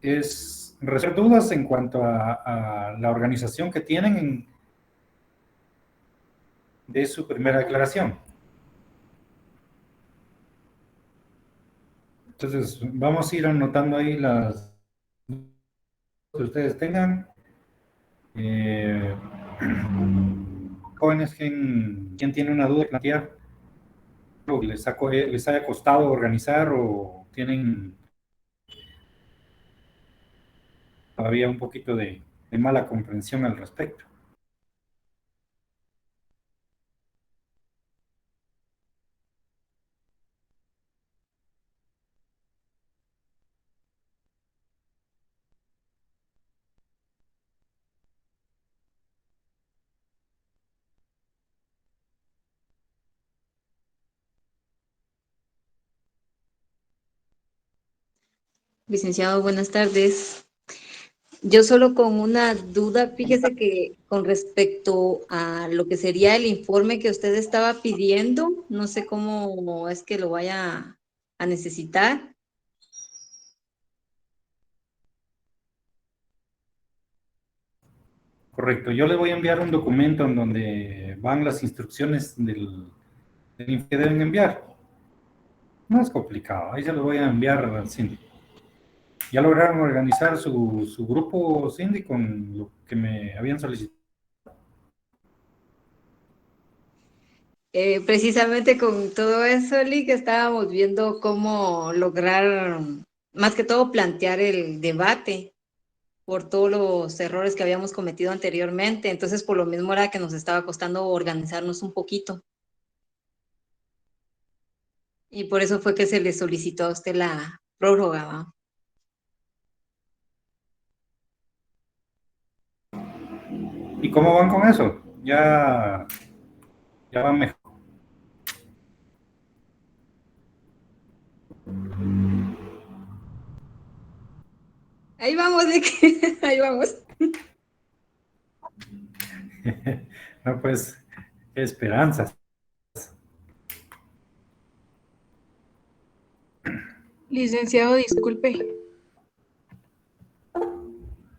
es resolver dudas en cuanto a la organización que tienen de su primera declaración. Entonces, vamos a ir anotando ahí las que ustedes tengan. Jóvenes, ¿quién tiene una duda que plantear? ¿O les haya costado organizar o tienen todavía un poquito de mala comprensión al respecto? Licenciado, buenas tardes. Yo solo con una duda, fíjese que con respecto a lo que sería el informe que usted estaba pidiendo, no sé cómo es que lo vaya a necesitar. Correcto. Yo le voy a enviar un documento en donde van las instrucciones del que deben enviar. No es complicado. Ahí se lo voy a enviar al síndico. ¿Ya lograron organizar su grupo, Cindy, con lo que me habían solicitado? Precisamente con todo eso, Lee, que estábamos viendo cómo lograr, más que todo, plantear el debate por todos los errores que habíamos cometido anteriormente. Entonces, por lo mismo era que nos estaba costando organizarnos un poquito. Y por eso fue que se le solicitó a usted la prórroga, ¿va? ¿Y cómo van con eso? Ya van mejor. Ahí vamos, de que ahí vamos. No, pues, qué esperanzas. Licenciado, disculpe.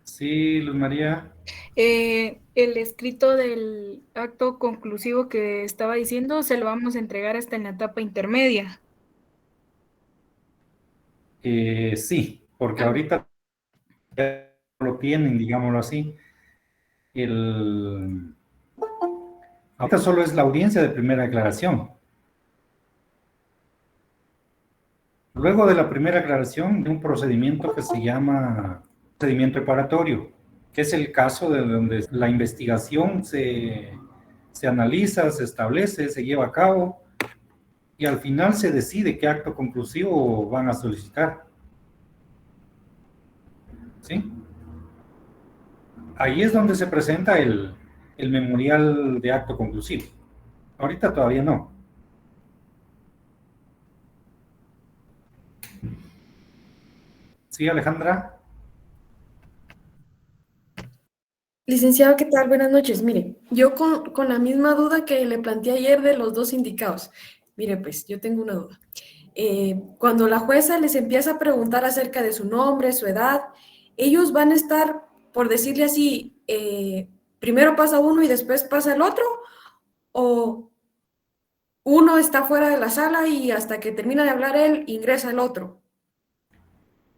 Sí, Luz María. El escrito del acto conclusivo que estaba diciendo se lo vamos a entregar hasta en la etapa intermedia. Sí, porque Ah, ahorita ya lo tienen, digámoslo así. El, Ahorita solo es la audiencia de primera declaración. Luego de la primera aclaración, de un procedimiento que se llama procedimiento preparatorio, que es el caso de donde la investigación se analiza, se establece, se lleva a cabo y al final se decide qué acto conclusivo van a solicitar. ¿Sí? Ahí es donde se presenta el memorial de acto conclusivo. Ahorita todavía no. ¿Sí, Alejandra? Licenciado, ¿qué tal? Buenas noches. Mire, yo con la misma duda que le planteé ayer de los dos indicados. Mire, pues yo tengo una duda. Cuando la jueza les empieza a preguntar acerca de su nombre, su edad, ellos van a estar, por decirle así, primero pasa uno y después pasa el otro, o uno está fuera de la sala y hasta que termina de hablar él, ingresa el otro,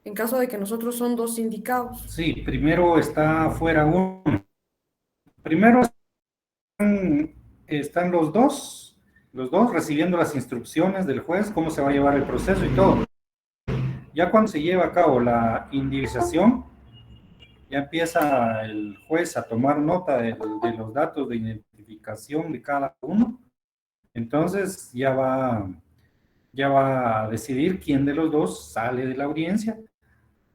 en caso de que nosotros son dos indicados. Sí, primero está fuera uno. Primero están los dos recibiendo las instrucciones del juez, cómo se va a llevar el proceso y todo. Ya cuando se lleva a cabo la individualización, ya empieza el juez a tomar nota de los datos de identificación de cada uno. Entonces ya va a decidir quién de los dos sale de la audiencia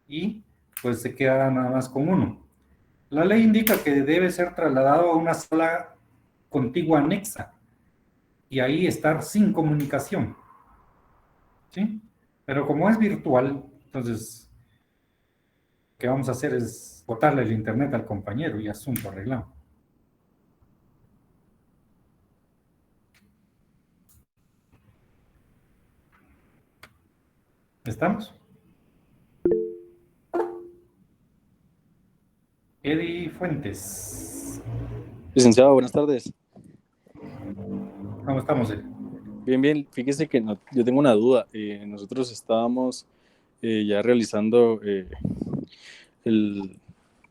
y pues se queda nada más con uno. La ley indica que debe ser trasladado a una sala contigua anexa y ahí estar sin comunicación, ¿sí? Pero como es virtual, entonces, ¿qué vamos a hacer? Es botarle el internet al compañero y asunto arreglado. ¿Estamos? Eddie Fuentes. Licenciado, buenas tardes. ¿Cómo estamos, Eddie? Bien, bien. Fíjese que yo tengo una duda. Nosotros estábamos ya realizando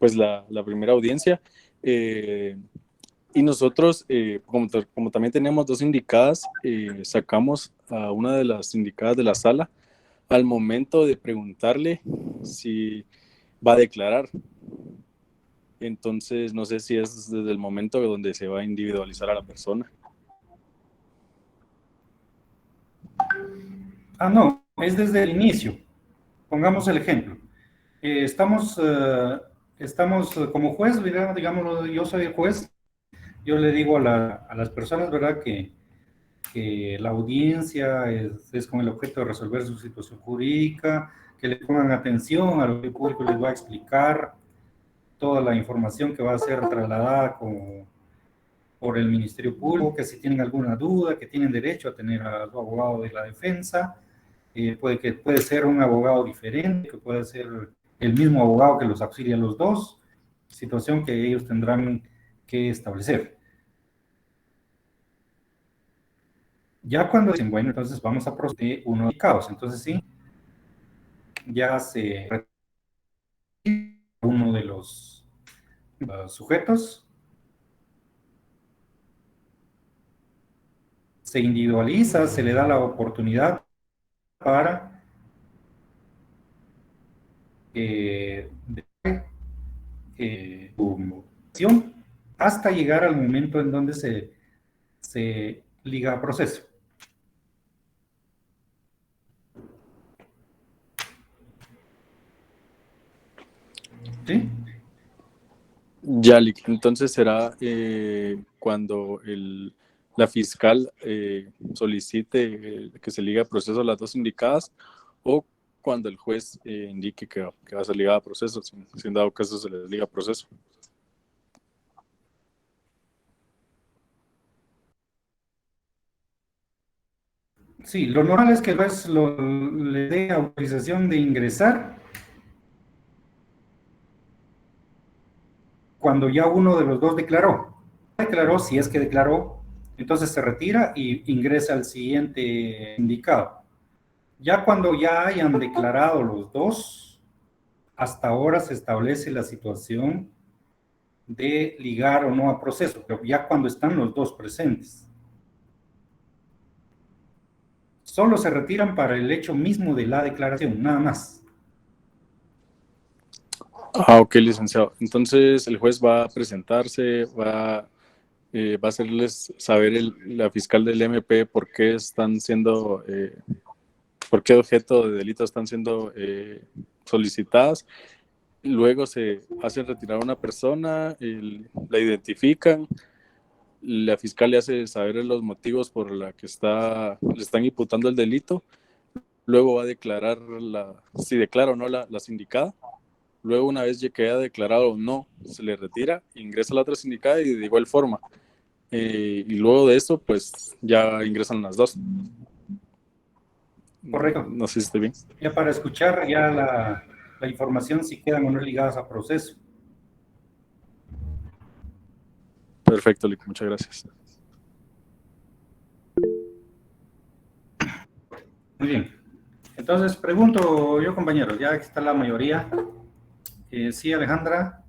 pues la primera audiencia y nosotros, como también tenemos dos indicadas, sacamos a una de las indicadas de la sala al momento de preguntarle si va a declarar. Entonces, no sé si es desde el momento donde se va a individualizar a la persona. No, es desde el inicio. Pongamos el ejemplo. Estamos como juez, digamos, yo soy el juez, yo le digo a las personas, ¿verdad?, que la audiencia es con el objeto de resolver su situación jurídica, que le pongan atención a lo que el público les va a explicar, toda la información que va a ser trasladada por el Ministerio Público, que si tienen alguna duda, que tienen derecho a tener a su abogado de la defensa, puede ser un abogado diferente, que puede ser el mismo abogado que los auxilia a los dos, situación que ellos tendrán que establecer. Ya cuando dicen, bueno, entonces vamos a proceder uno de caos, entonces sí, ya se retira uno de los sujetos, se individualiza, se le da la oportunidad para su moción hasta llegar al momento en donde se liga a proceso. ¿Sí? Ya, entonces será cuando la fiscal solicite que se ligue a proceso las dos indicadas o cuando el juez indique que va a ser ligada a proceso, si en dado caso se les liga a proceso. Sí, lo normal es que el juez le dé autorización de ingresar cuando ya uno de los dos declaró. Declaró, si es que declaró, entonces se retira y ingresa al siguiente indicado. Ya cuando ya hayan declarado los dos, hasta ahora se establece la situación de ligar o no a proceso, pero ya cuando están los dos presentes. Solo se retiran para el hecho mismo de la declaración, nada más. Ok, licenciado. Entonces el juez va a presentarse, va a hacerles saber la fiscal del MP por qué están siendo, por qué objeto de delito están siendo solicitadas. Luego se hace retirar a una persona, la identifican, la fiscal le hace saber los motivos por los que le están imputando el delito. Luego va a declarar si declara o no la sindicada. Luego, una vez que haya declarado o no, se le retira, ingresa a la otra sindicada y de igual forma. Y luego de eso, pues ya ingresan las dos. Correcto. No sé si estoy bien. Ya para escuchar ya la información si quedan o no ligadas a proceso. Perfecto, Lick, muchas gracias. Muy bien. Entonces, pregunto yo, compañeros, ya que está la mayoría. Sí, Alejandra.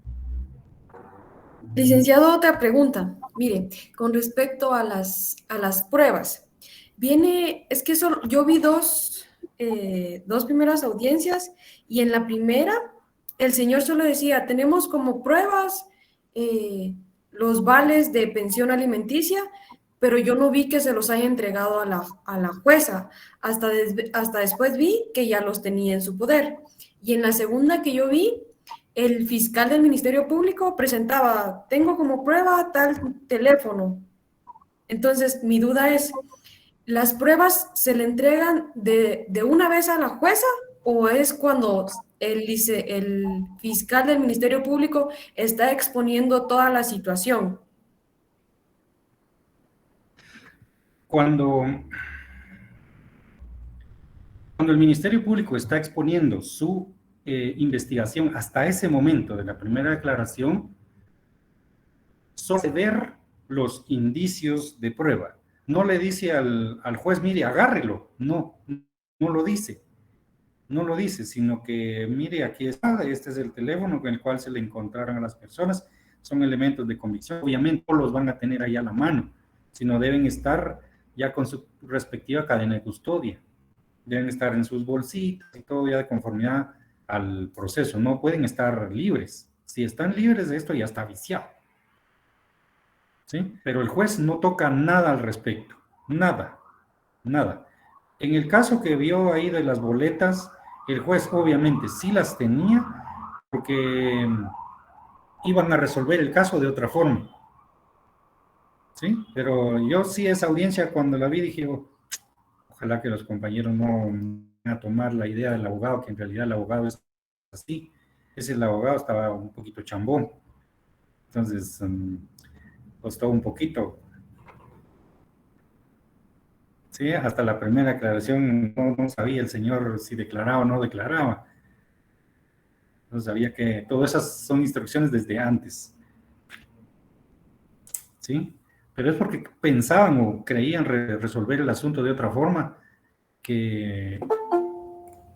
Licenciado, otra pregunta. Mire, con respecto a las pruebas, es que yo vi dos primeras audiencias y en la primera el señor solo decía, tenemos como pruebas los vales de pensión alimenticia, pero yo no vi que se los haya entregado a la jueza. Hasta después vi que ya los tenía en su poder. Y en la segunda que yo vi, el fiscal del Ministerio Público presentaba, tengo como prueba tal teléfono. Entonces, mi duda es, ¿las pruebas se le entregan de una vez a la jueza o es cuando el fiscal del Ministerio Público está exponiendo toda la situación? Cuando el Ministerio Público está exponiendo su investigación hasta ese momento de la primera declaración, solo ver los indicios de prueba. No le dice al juez, mire, agárrelo. No lo dice. No lo dice, sino que, mire, aquí está, este es el teléfono con el cual se le encontraron a las personas. Son elementos de convicción. Obviamente no los van a tener ahí a la mano, sino deben estar ya con su respectiva cadena de custodia. Deben estar en sus bolsitas y todo ya de conformidad al proceso. No pueden estar libres. Si están libres de esto, ya está viciado. ¿Sí? Pero el juez no toca nada al respecto. Nada. En el caso que vio ahí de las boletas, el juez obviamente sí las tenía porque iban a resolver el caso de otra forma. ¿Sí? Pero yo sí esa audiencia cuando la vi dije, ojalá que los compañeros no van a tomar la idea del abogado, que en realidad el abogado es así. Ese el abogado estaba un poquito chambón. Entonces, costó un poquito. Sí, hasta la primera aclaración no sabía el señor si declaraba o no declaraba. No sabía que todas esas son instrucciones desde antes. ¿Sí? Pero es porque pensaban o creían resolver el asunto de otra forma, que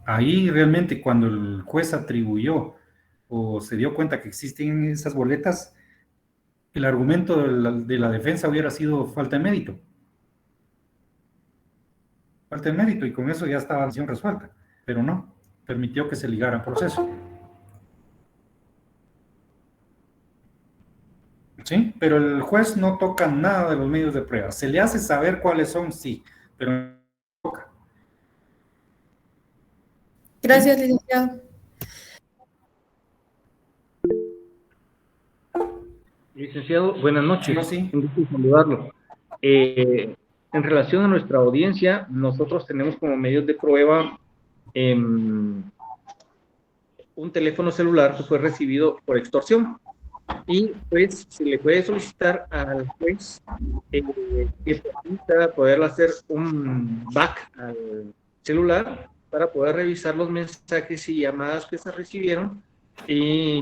ahí realmente cuando el juez atribuyó o se dio cuenta que existen esas boletas, el argumento de la defensa hubiera sido falta de mérito. Falta de mérito, y con eso ya estaba la acción resuelta, pero no, permitió que se ligara al proceso. ¿Sí? Pero el juez no toca nada de los medios de prueba. Se le hace saber cuáles son, sí, pero no toca. Gracias, licenciado. Licenciado, buenas noches. Sí. Un gusto saludarlo. En relación a nuestra audiencia, nosotros tenemos como medios de prueba un teléfono celular que fue recibido por extorsión. Y pues se le puede solicitar al juez que permita poder hacer un back al celular para poder revisar los mensajes y llamadas que se recibieron, y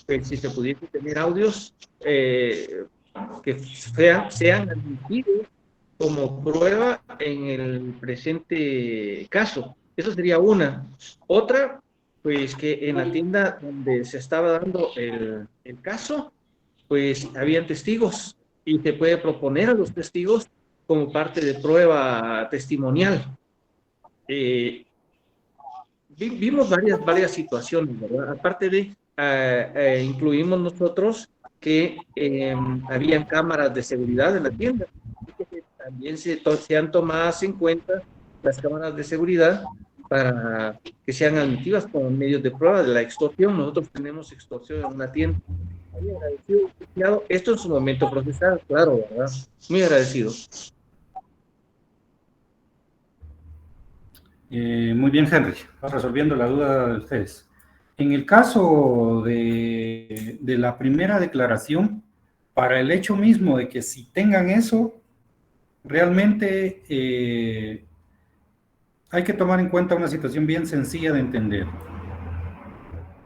pues, si se pudiese tener audios que sean admitidos como prueba en el presente caso. Eso sería una. Otra, pues que en la tienda donde se estaba dando el caso, pues habían testigos y se puede proponer a los testigos como parte de prueba testimonial. Vimos varias situaciones, ¿verdad? Aparte de, incluimos nosotros que habían cámaras de seguridad en la tienda. También sean tomadas en cuenta las cámaras de seguridad para que sean admitidas como medios de prueba de la extorsión. Nosotros tenemos extorsión en una tienda. Muy agradecido. Esto en su momento procesal, claro, ¿verdad? Muy agradecido. Muy bien, Henry. Vas resolviendo la duda de ustedes. En el caso de la primera declaración, para el hecho mismo de que si tengan eso, realmente hay que tomar en cuenta una situación bien sencilla de entender.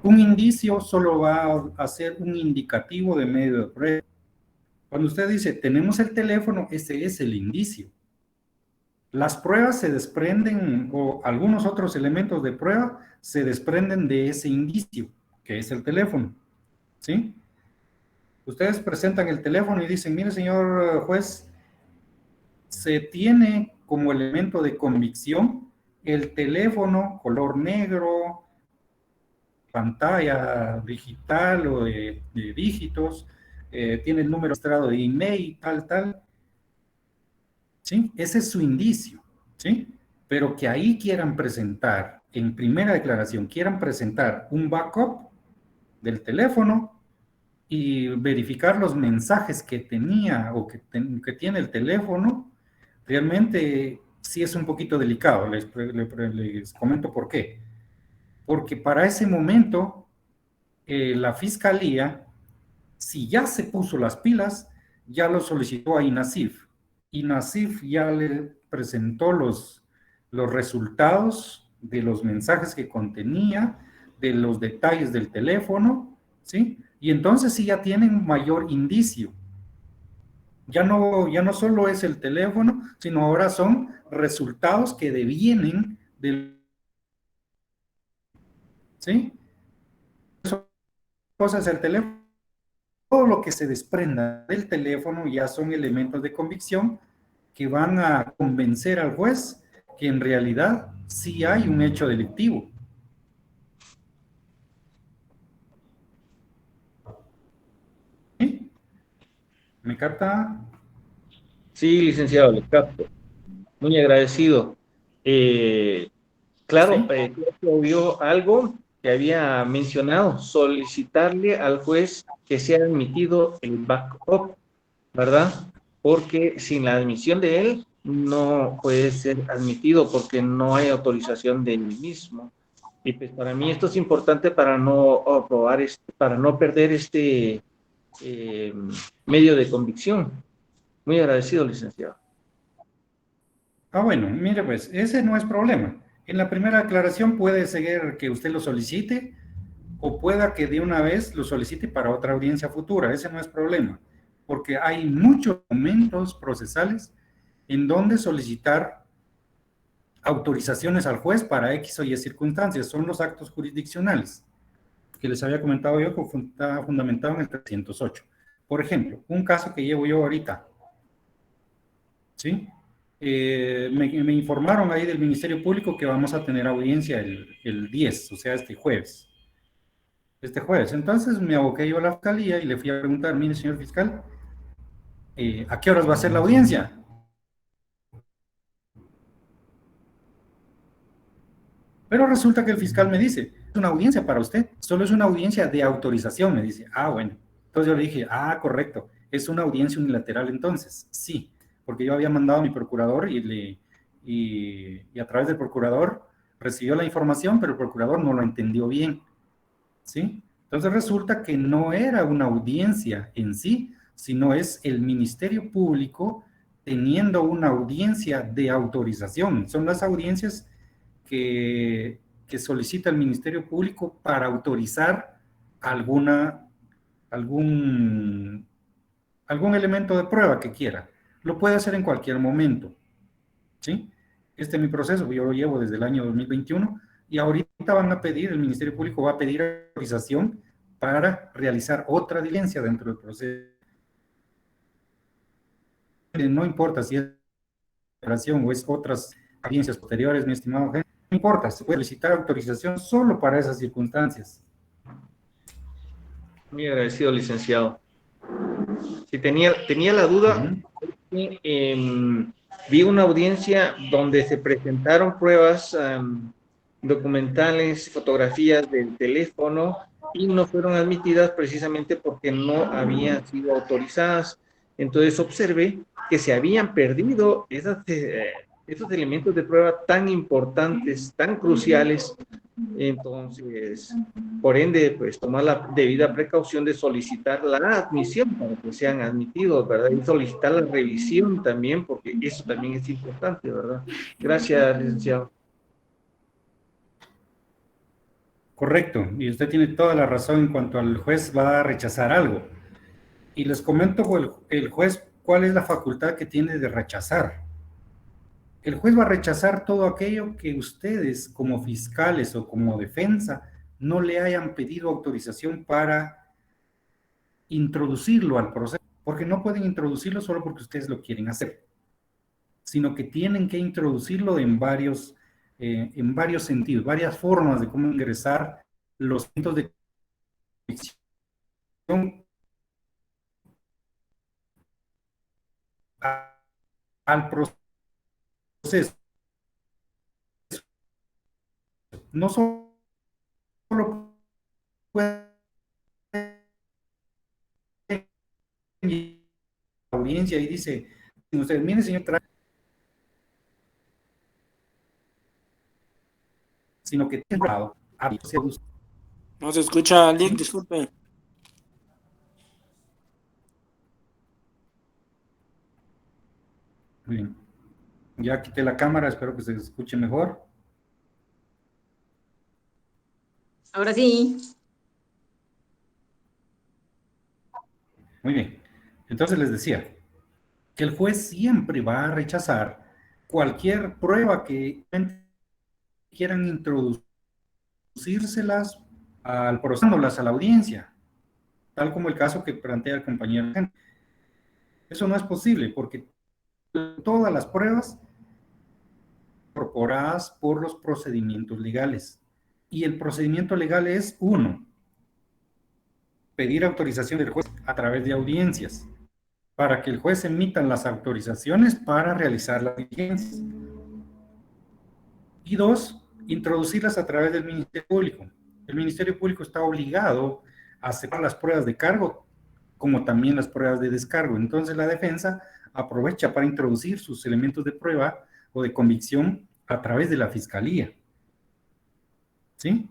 Un indicio solo va a ser un indicativo de medio de prueba. Cuando usted dice, tenemos el teléfono, ese es el indicio. Las pruebas se desprenden, o algunos otros elementos de prueba se desprenden de ese indicio, que es el teléfono. ¿Sí? Ustedes presentan el teléfono y dicen, mire, señor juez, se tiene como elemento de convicción el teléfono color negro, pantalla digital o de dígitos, tiene el número registrado de email, tal. ¿Sí? Ese es su indicio, ¿sí? Pero que ahí quieran presentar, en primera declaración, quieran presentar un backup del teléfono y verificar los mensajes que tenía o que tiene el teléfono, realmente sí es un poquito delicado. Les comento por qué. Porque para ese momento, la fiscalía, si ya se puso las pilas, ya lo solicitó a INASIF. INASIF ya le presentó los resultados de los mensajes que contenía, de los detalles del teléfono, ¿sí? Y entonces sí ya tienen mayor indicio. Ya no solo es el teléfono, sino ahora son resultados que devienen del, ¿sí? Eso, cosas el teléfono, todo lo que se desprenda del teléfono ya son elementos de convicción que van a convencer al juez que en realidad sí hay un hecho delictivo. ¿Sí? ¿Me capta? Sí, licenciado, le capto. Muy agradecido. Claro, Sí. creo que obvió algo que había mencionado, solicitarle al juez que sea admitido el backup, ¿verdad? Porque sin la admisión de él no puede ser admitido porque no hay autorización del mismo. Y pues para mí esto es importante para no aprobar, para no perder este eh, medio de convicción. Muy agradecido, licenciado. Ah, bueno, mire, pues ese no es problema. En la primera aclaración puede ser que usted lo solicite o pueda que de una vez lo solicite para otra audiencia futura. Ese no es problema, porque hay muchos momentos procesales en donde solicitar autorizaciones al juez para X o Y circunstancias. Son los actos jurisdiccionales que les había comentado yo, que está fundamentado en el 308. Por ejemplo, un caso que llevo yo ahorita, ¿sí? Me informaron ahí del Ministerio Público que vamos a tener audiencia el 10, o sea, este jueves. Este jueves. Entonces me aboqué yo a la fiscalía y le fui a preguntar, mire, señor fiscal, ¿a qué horas va a ser la audiencia? Pero resulta que el fiscal me dice, es una audiencia para usted, solo es una audiencia de autorización, me dice. Ah, bueno. Entonces yo le dije, ah, correcto, es una audiencia unilateral entonces. Sí, porque yo había mandado a mi procurador y a través del procurador recibió la información, pero el procurador no lo entendió bien, ¿sí? Entonces resulta que no era una audiencia en sí, sino es el Ministerio Público teniendo una audiencia de autorización. Son las audiencias que solicita el Ministerio Público para autorizar algún, algún elemento de prueba que quiera. Lo puede hacer en cualquier momento, ¿sí? Este es mi proceso, yo lo llevo desde el año 2021 y ahorita van a pedir, el Ministerio Público va a pedir autorización para realizar otra diligencia dentro del proceso. No importa si es operación o es otras audiencias posteriores, mi estimado jefe, no importa, se puede solicitar autorización solo para esas circunstancias. Muy agradecido, licenciado. Si tenía la duda, vi una audiencia donde se presentaron pruebas documentales, fotografías del teléfono y no fueron admitidas precisamente porque no habían sido autorizadas. Entonces observé que se habían perdido esos elementos de prueba tan importantes, tan cruciales. Entonces, por ende, pues tomar la debida precaución de solicitar la admisión para que sean admitidos, ¿verdad? Y solicitar la revisión también, porque eso también es importante, ¿verdad? Gracias, licenciado. Correcto, y usted tiene toda la razón en cuanto al juez va a rechazar algo. Y les comento el juez cuál es la facultad que tiene de rechazar. El juez va a rechazar todo aquello que ustedes como fiscales o como defensa no le hayan pedido autorización para introducirlo al proceso, porque no pueden introducirlo solo porque ustedes lo quieren hacer, sino que tienen que introducirlo en varios sentidos, varias formas de cómo ingresar los puntos de convicción al proceso. No solo pueden la audiencia y dice, usted, mire señor, sino que tiene lado. No se escucha, Lick, disculpe. Muy bien. Ya quité la cámara, espero que se escuche mejor. Ahora sí. Muy bien. Entonces les decía que el juez siempre va a rechazar cualquier prueba que quieran introducírselas al proceso, a la audiencia, tal como el caso que plantea el compañero. Eso no es posible porque todas las pruebas incorporadas por los procedimientos legales. Y el procedimiento legal es uno, pedir autorización del juez a través de audiencias, para que el juez emita las autorizaciones para realizar las audiencias. Y dos, introducirlas a través del Ministerio Público. El Ministerio Público está obligado a aceptar las pruebas de cargo, como también las pruebas de descargo. Entonces la defensa aprovecha para introducir sus elementos de prueba o de convicción a través de la fiscalía. ¿Sí?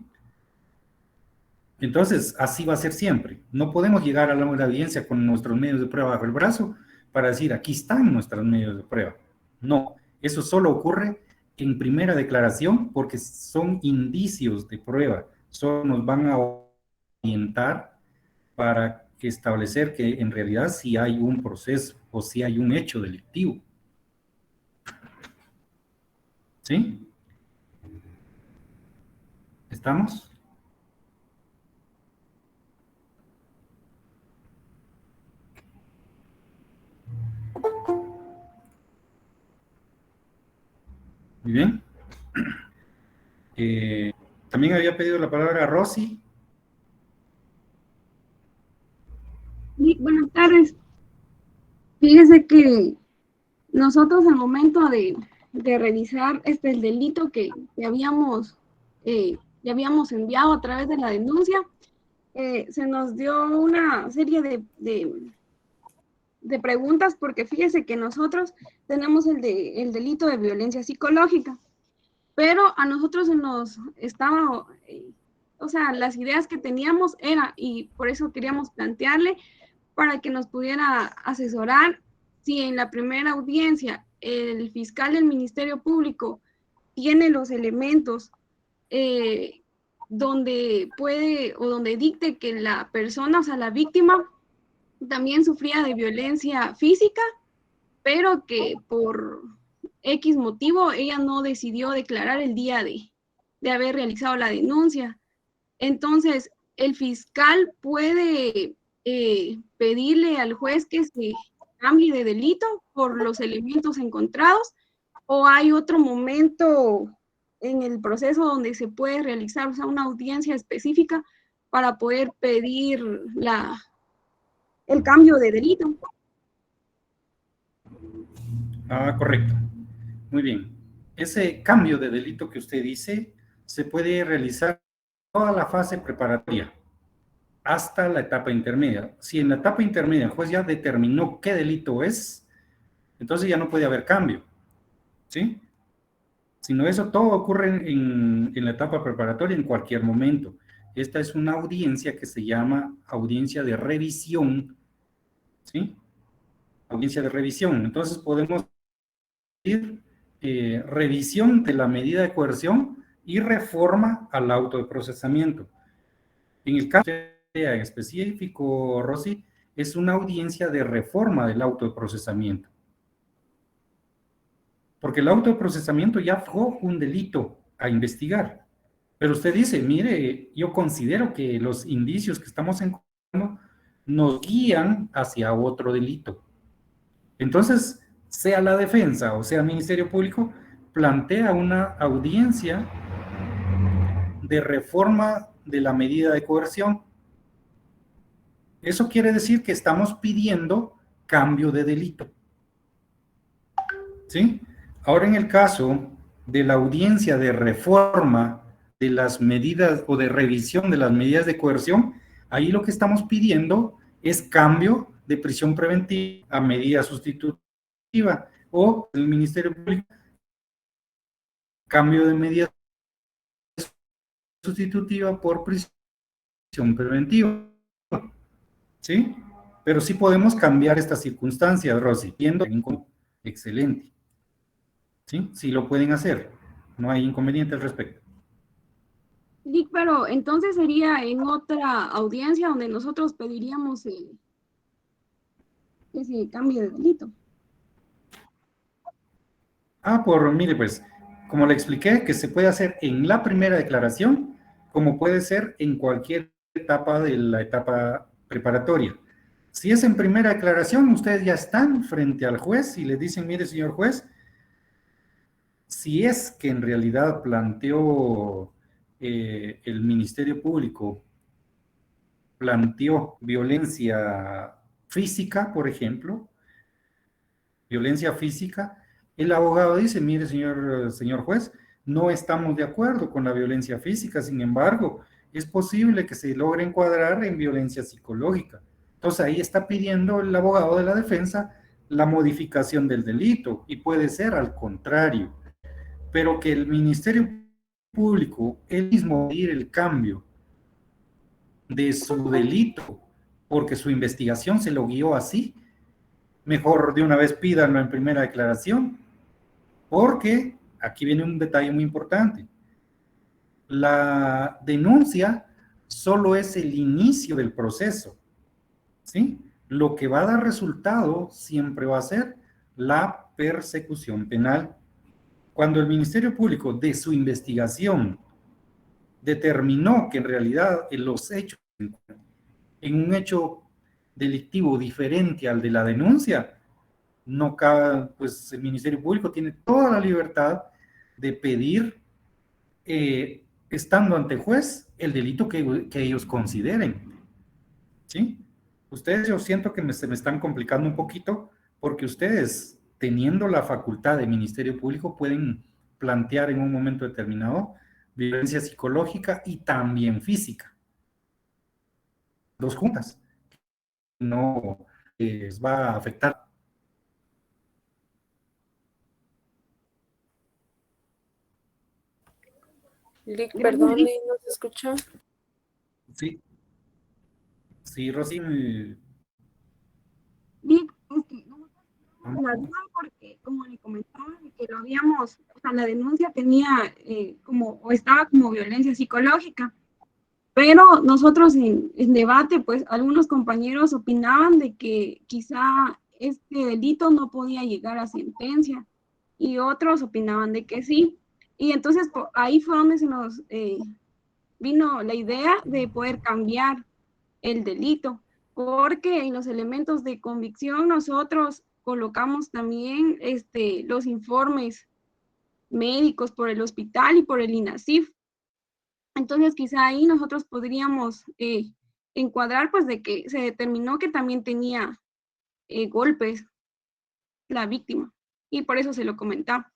Entonces, así va a ser siempre. No podemos llegar a la audiencia con nuestros medios de prueba bajo el brazo para decir, aquí están nuestros medios de prueba. No, eso solo ocurre en primera declaración porque son indicios de prueba. Solo nos van a orientar para establecer que en realidad sí hay un proceso o sí hay un hecho delictivo. ¿Sí? ¿Estamos? Muy bien. También había pedido la palabra Rosy. Sí, buenas tardes. Fíjese que nosotros al momento de revisar el delito que le habíamos enviado a través de la denuncia, se nos dio una serie de preguntas porque fíjese que nosotros tenemos el delito de violencia psicológica, pero a nosotros se nos estaba, o sea, las ideas que teníamos era, y por eso queríamos plantearle para que nos pudiera asesorar si en la primera audiencia el fiscal del Ministerio Público tiene los elementos donde puede o donde dicte que la persona, o sea, la víctima, también sufría de violencia física, pero que por X motivo ella no decidió declarar el día de haber realizado la denuncia. Entonces, el fiscal puede pedirle al juez que se cambie de delito por los elementos encontrados, o hay otro momento en el proceso donde se puede realizar, o sea, una audiencia específica para poder pedir el cambio de delito. Ah, correcto. Muy bien. Ese cambio de delito que usted dice se puede realizar toda la fase preparatoria hasta la etapa intermedia. Si en la etapa intermedia el juez ya determinó qué delito es, entonces ya no puede haber cambio. ¿Sí? Sino eso todo ocurre en la etapa preparatoria en cualquier momento. Esta es una audiencia que se llama audiencia de revisión. ¿Sí? Audiencia de revisión. Entonces podemos decir revisión de la medida de coerción y reforma al auto de procesamiento. En el caso en específico, Rosy, es una audiencia de reforma del auto de procesamiento. Porque el auto de procesamiento ya fue un delito a investigar. Pero usted dice, mire, yo considero que los indicios que estamos encontrando nos guían hacia otro delito. Entonces, sea la defensa o sea el Ministerio Público, plantea una audiencia de reforma de la medida de coerción. Eso quiere decir que estamos pidiendo cambio de delito. ¿Sí? Ahora, en el caso de la audiencia de reforma de las medidas o de revisión de las medidas de coerción, ahí lo que estamos pidiendo es cambio de prisión preventiva a medida sustitutiva, o el Ministerio Público, cambio de medida sustitutiva por prisión preventiva. ¿Sí? Pero sí podemos cambiar estas circunstancias, Rosy, viendo excelente. ¿Sí? Sí lo pueden hacer. No hay inconveniente al respecto. Lic, pero entonces sería en otra audiencia donde nosotros pediríamos que se cambie de delito. Mire, pues, como le expliqué, que se puede hacer en la primera declaración, como puede ser en cualquier etapa de la etapa preparatoria. Si es en primera declaración, ustedes ya están frente al juez y le dicen, mire, señor juez, si es que en realidad planteó el Ministerio Público, planteó violencia física, por ejemplo, violencia física, el abogado dice, mire, señor juez, no estamos de acuerdo con la violencia física, sin embargo, es posible que se logre encuadrar en violencia psicológica. Entonces ahí está pidiendo el abogado de la defensa la modificación del delito y puede ser al contrario, pero que el Ministerio Público él mismo pedir el cambio de su delito porque su investigación se lo guió así, mejor de una vez pídanlo en primera declaración, porque aquí viene un detalle muy importante. La denuncia solo es el inicio del proceso, ¿sí? Lo que va a dar resultado siempre va a ser la persecución penal. Cuando el Ministerio Público de su investigación determinó que en realidad los hechos, en un hecho delictivo diferente al de la denuncia, no cabe, pues el Ministerio Público tiene toda la libertad de pedir, estando ante juez, el delito que ellos consideren. ¿Sí? Ustedes, yo siento que se me están complicando un poquito porque ustedes, teniendo la facultad de Ministerio Público, pueden plantear en un momento determinado violencia psicológica y también física. Dos juntas. No les va a afectar. Lick, Gracias, perdón, Lic. ¿no se escucha? Sí, sí, Rosy. Lic, es que no la duda porque, como le comentaba, que lo habíamos, o sea, la denuncia tenía como, o estaba como violencia psicológica. Pero nosotros en debate, pues algunos compañeros opinaban de que quizá este delito no podía llegar a sentencia y otros opinaban de que sí. Y entonces ahí fue donde se nos vino la idea de poder cambiar el delito, porque en los elementos de convicción nosotros colocamos también los informes médicos por el hospital y por el INASIF. Entonces, quizá ahí nosotros podríamos encuadrar, pues, de que se determinó que también tenía golpes la víctima, y por eso se lo comentaba.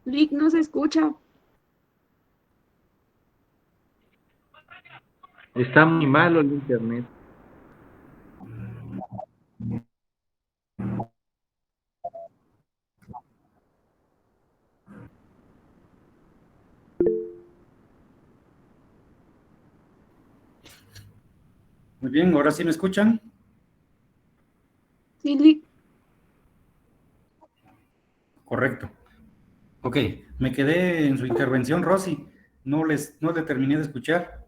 Lick, no se escucha. Está muy malo el internet. Muy bien, ahora sí me escuchan. Sí, Lick. Correcto. Ok, me quedé en su intervención, Rosy. No le terminé de escuchar.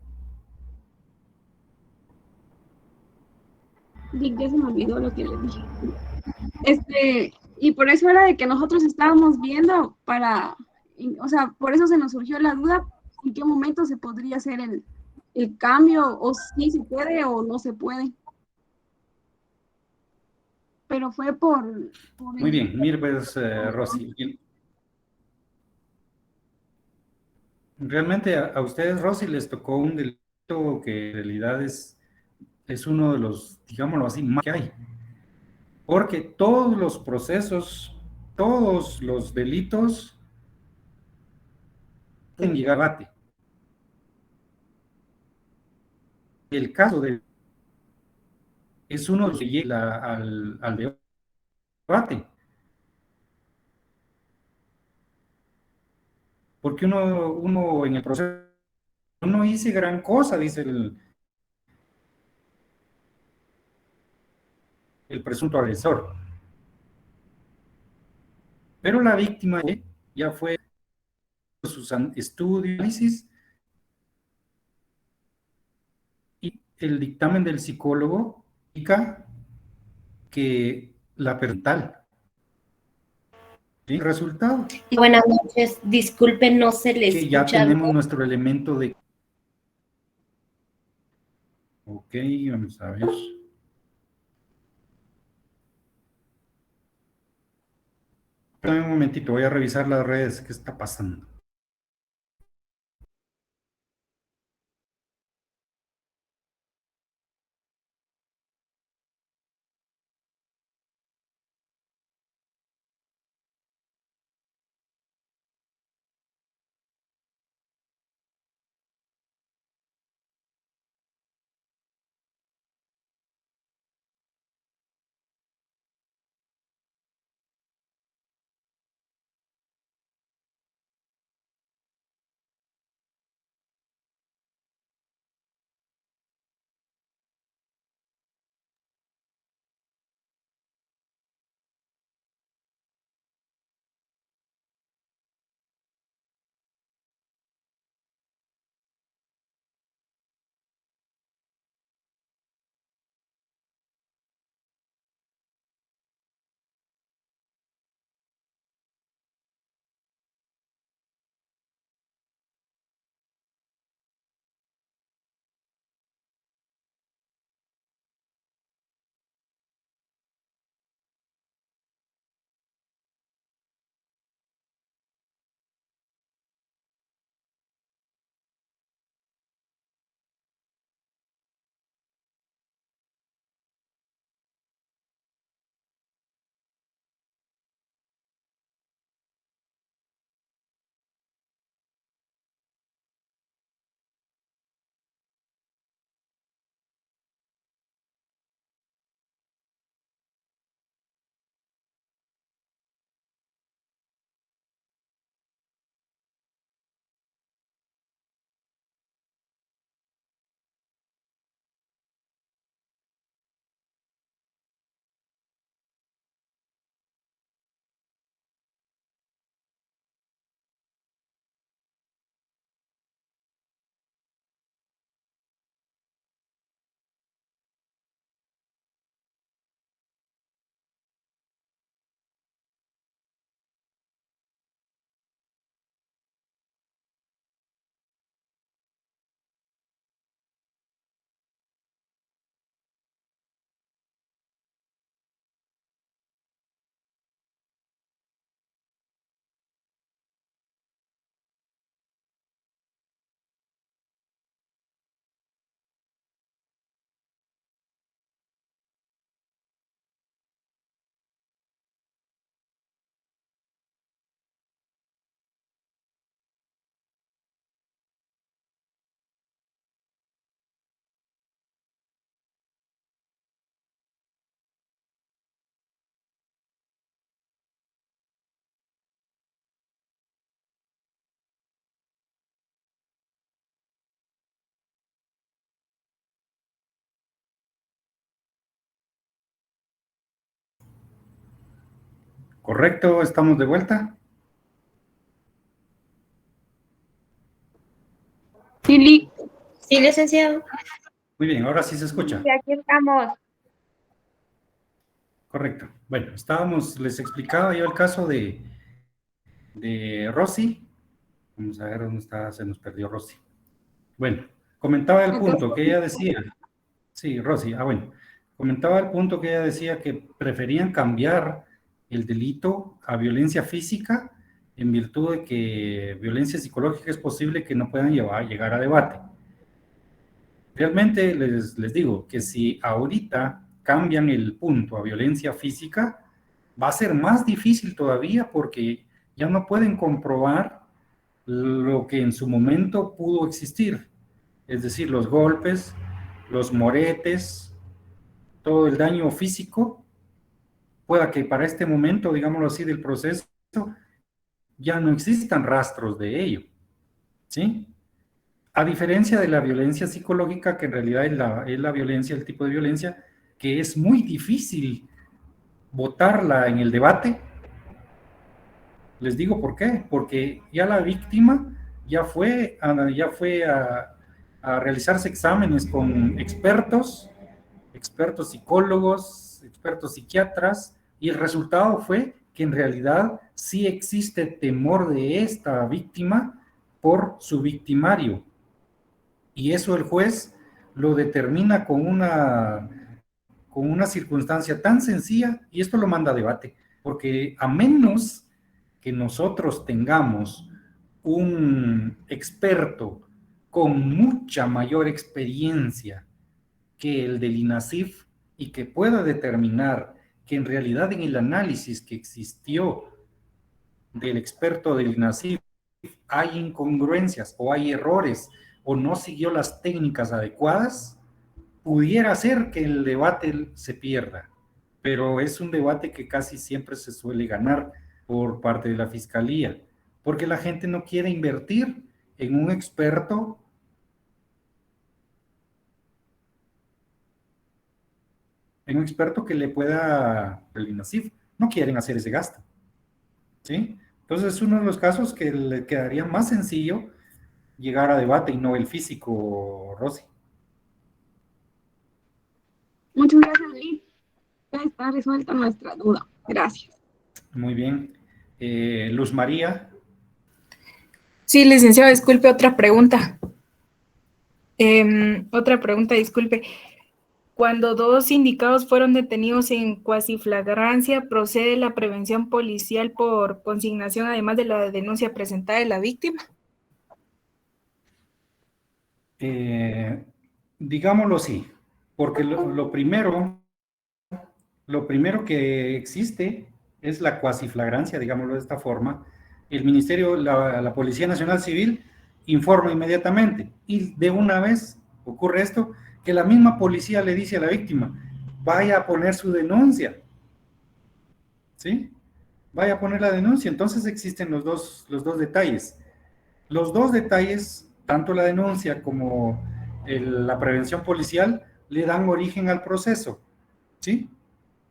Lick, ya se me olvidó lo que le dije. Y por eso era de que nosotros estábamos viendo o sea, por eso se nos surgió la duda en qué momento se podría hacer el cambio, o si se puede o no se puede. Pero fue por Muy el... bien, mire pues, Rosy. Realmente a ustedes, Rosy, les tocó un delito que en realidad es uno de los, digámoslo así, más que hay. Porque todos los procesos, todos los delitos pueden llegar a debate. El caso es uno de los que llega al debate. Porque uno en el proceso no hice gran cosa, dice el presunto agresor. Pero la víctima ya fue sus estudios, análisis, y el dictamen del psicólogo indica que la pertal. ¿Sí? Resultado, Buenas noches, disculpen, no se le que ya escucha tenemos bien. nuestro elemento de... Ok, vamos a ver. Espérame un momentito, voy a revisar las redes, ¿qué está pasando? ¿Correcto? ¿Estamos de vuelta? Sí, Sí, licenciado. Muy bien, ahora sí se escucha. sí, aquí estamos. Correcto. Bueno, les explicaba yo el caso de Rosy. Vamos a ver dónde está, se nos perdió Rosy. Bueno, comentaba el punto que ella decía. Sí, Rosy, bueno. Comentaba el punto que ella decía que preferían cambiar el delito a violencia física en virtud de que violencia psicológica es posible que no puedan llegar a debate. Realmente les digo que si ahorita cambian el punto a violencia física, va a ser más difícil todavía porque ya no pueden comprobar lo que en su momento pudo existir, es decir, los golpes, los moretes, todo el daño físico, pueda que para este momento, digámoslo así, del proceso, ya no existan rastros de ello, ¿sí? A diferencia de la violencia psicológica, que en realidad es la violencia, el tipo de violencia, que es muy difícil votarla en el debate. Les digo por qué, porque ya la víctima ya fue a realizarse exámenes con expertos psicólogos, expertos psiquiatras, y el resultado fue que en realidad sí existe temor de esta víctima por su victimario. Y eso el juez lo determina con una circunstancia tan sencilla, y esto lo manda a debate, porque a menos que nosotros tengamos un experto con mucha mayor experiencia que el del INASIF y que pueda determinar que en realidad en el análisis que existió del experto del INASIF hay incongruencias o hay errores o no siguió las técnicas adecuadas, pudiera ser que el debate se pierda, pero es un debate que casi siempre se suele ganar por parte de la fiscalía, porque la gente no quiere invertir en un experto que le pueda, el INASIF, no quieren hacer ese gasto, ¿sí? Entonces es uno de los casos que le quedaría más sencillo llegar a debate y no el físico, Rosy. Muchas gracias, Lee. Ya está resuelta nuestra duda. Gracias. Muy bien. Luz María. Sí, licenciado, disculpe, otra pregunta. Otra pregunta, disculpe. Cuando dos indicados fueron detenidos en cuasiflagrancia, ¿procede la prevención policial por consignación, además de la denuncia presentada de la víctima? Digámoslo así, porque lo primero que existe es la cuasiflagrancia, digámoslo de esta forma. El Ministerio, la Policía Nacional Civil informa inmediatamente y de una vez ocurre esto, que la misma policía le dice a la víctima, vaya a poner su denuncia, ¿sí? Vaya a poner la denuncia. Entonces existen los dos detalles. Los dos detalles, tanto la denuncia como la prevención policial, le dan origen al proceso, ¿sí?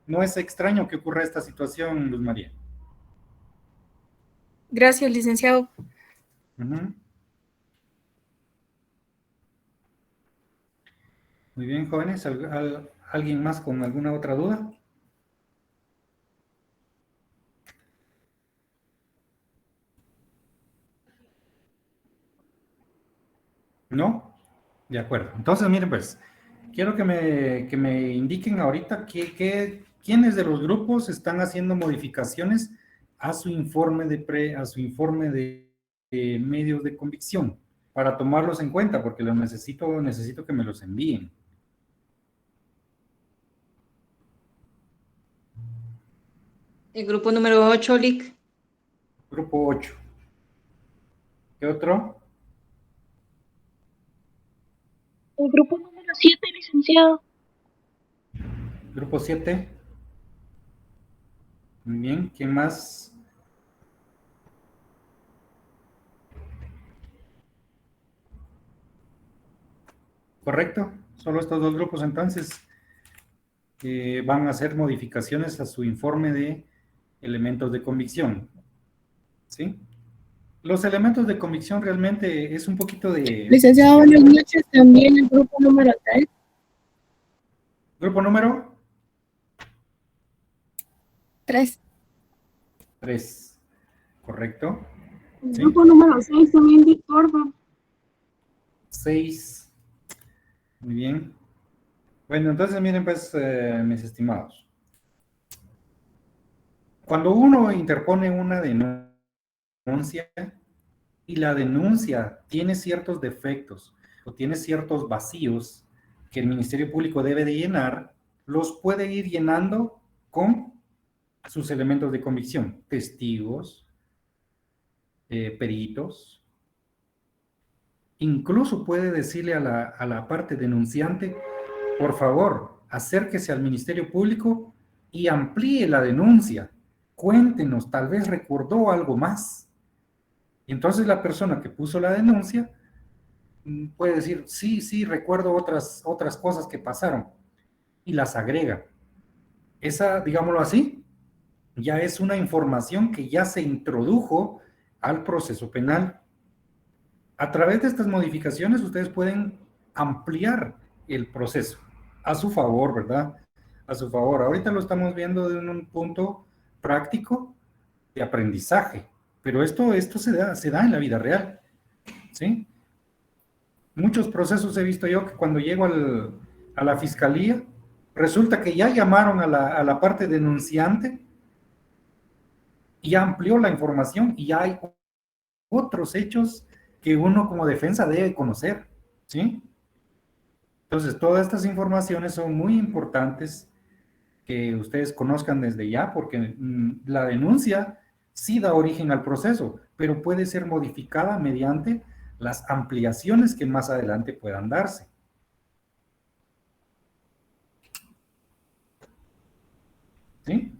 No es extraño que ocurra esta situación, Luz María. Gracias, licenciado. Muy bien, jóvenes. ¿Alguien más con alguna otra duda? ¿No? De acuerdo. Entonces, miren, pues, quiero que me indiquen ahorita quiénes de los grupos están haciendo modificaciones a su informe de medios de convicción para tomarlos en cuenta, porque los necesito que me los envíen. El grupo número 8, Lic. Grupo 8. ¿Qué otro? El grupo número 7, licenciado. Grupo 7. Muy bien. ¿Quién más? Correcto. Solo estos dos grupos entonces van a hacer modificaciones a su informe de elementos de convicción. ¿Sí? Los elementos de convicción realmente es un poquito de... Licenciado, buenas noches. También el grupo número 3. ¿Grupo número? 3. 3. ¿Correcto? El ¿Sí? grupo número 6 también, Víctor. 6. Muy bien. Bueno, entonces miren pues, mis estimados. Cuando uno interpone una denuncia y la denuncia tiene ciertos defectos o tiene ciertos vacíos que el Ministerio Público debe de llenar, los puede ir llenando con sus elementos de convicción, testigos, peritos. Incluso puede decirle a la parte denunciante, por favor, acérquese al Ministerio Público y amplíe la denuncia. Cuéntenos, tal vez recordó algo más. Y entonces la persona que puso la denuncia puede decir, sí, recuerdo otras cosas que pasaron. Y las agrega. Esa, digámoslo así, ya es una información que ya se introdujo al proceso penal. A través de estas modificaciones ustedes pueden ampliar el proceso a su favor, ¿verdad? A su favor. Ahorita lo estamos viendo de un punto práctico de aprendizaje, pero esto se da en la vida real, ¿sí? Muchos procesos he visto yo que cuando llego a la fiscalía, resulta que ya llamaron a la parte denunciante y ya amplió la información y ya hay otros hechos que uno como defensa debe conocer, ¿sí? Entonces, todas estas informaciones son muy importantes que ustedes conozcan desde ya, porque la denuncia sí da origen al proceso, pero puede ser modificada mediante las ampliaciones que más adelante puedan darse. ¿Sí?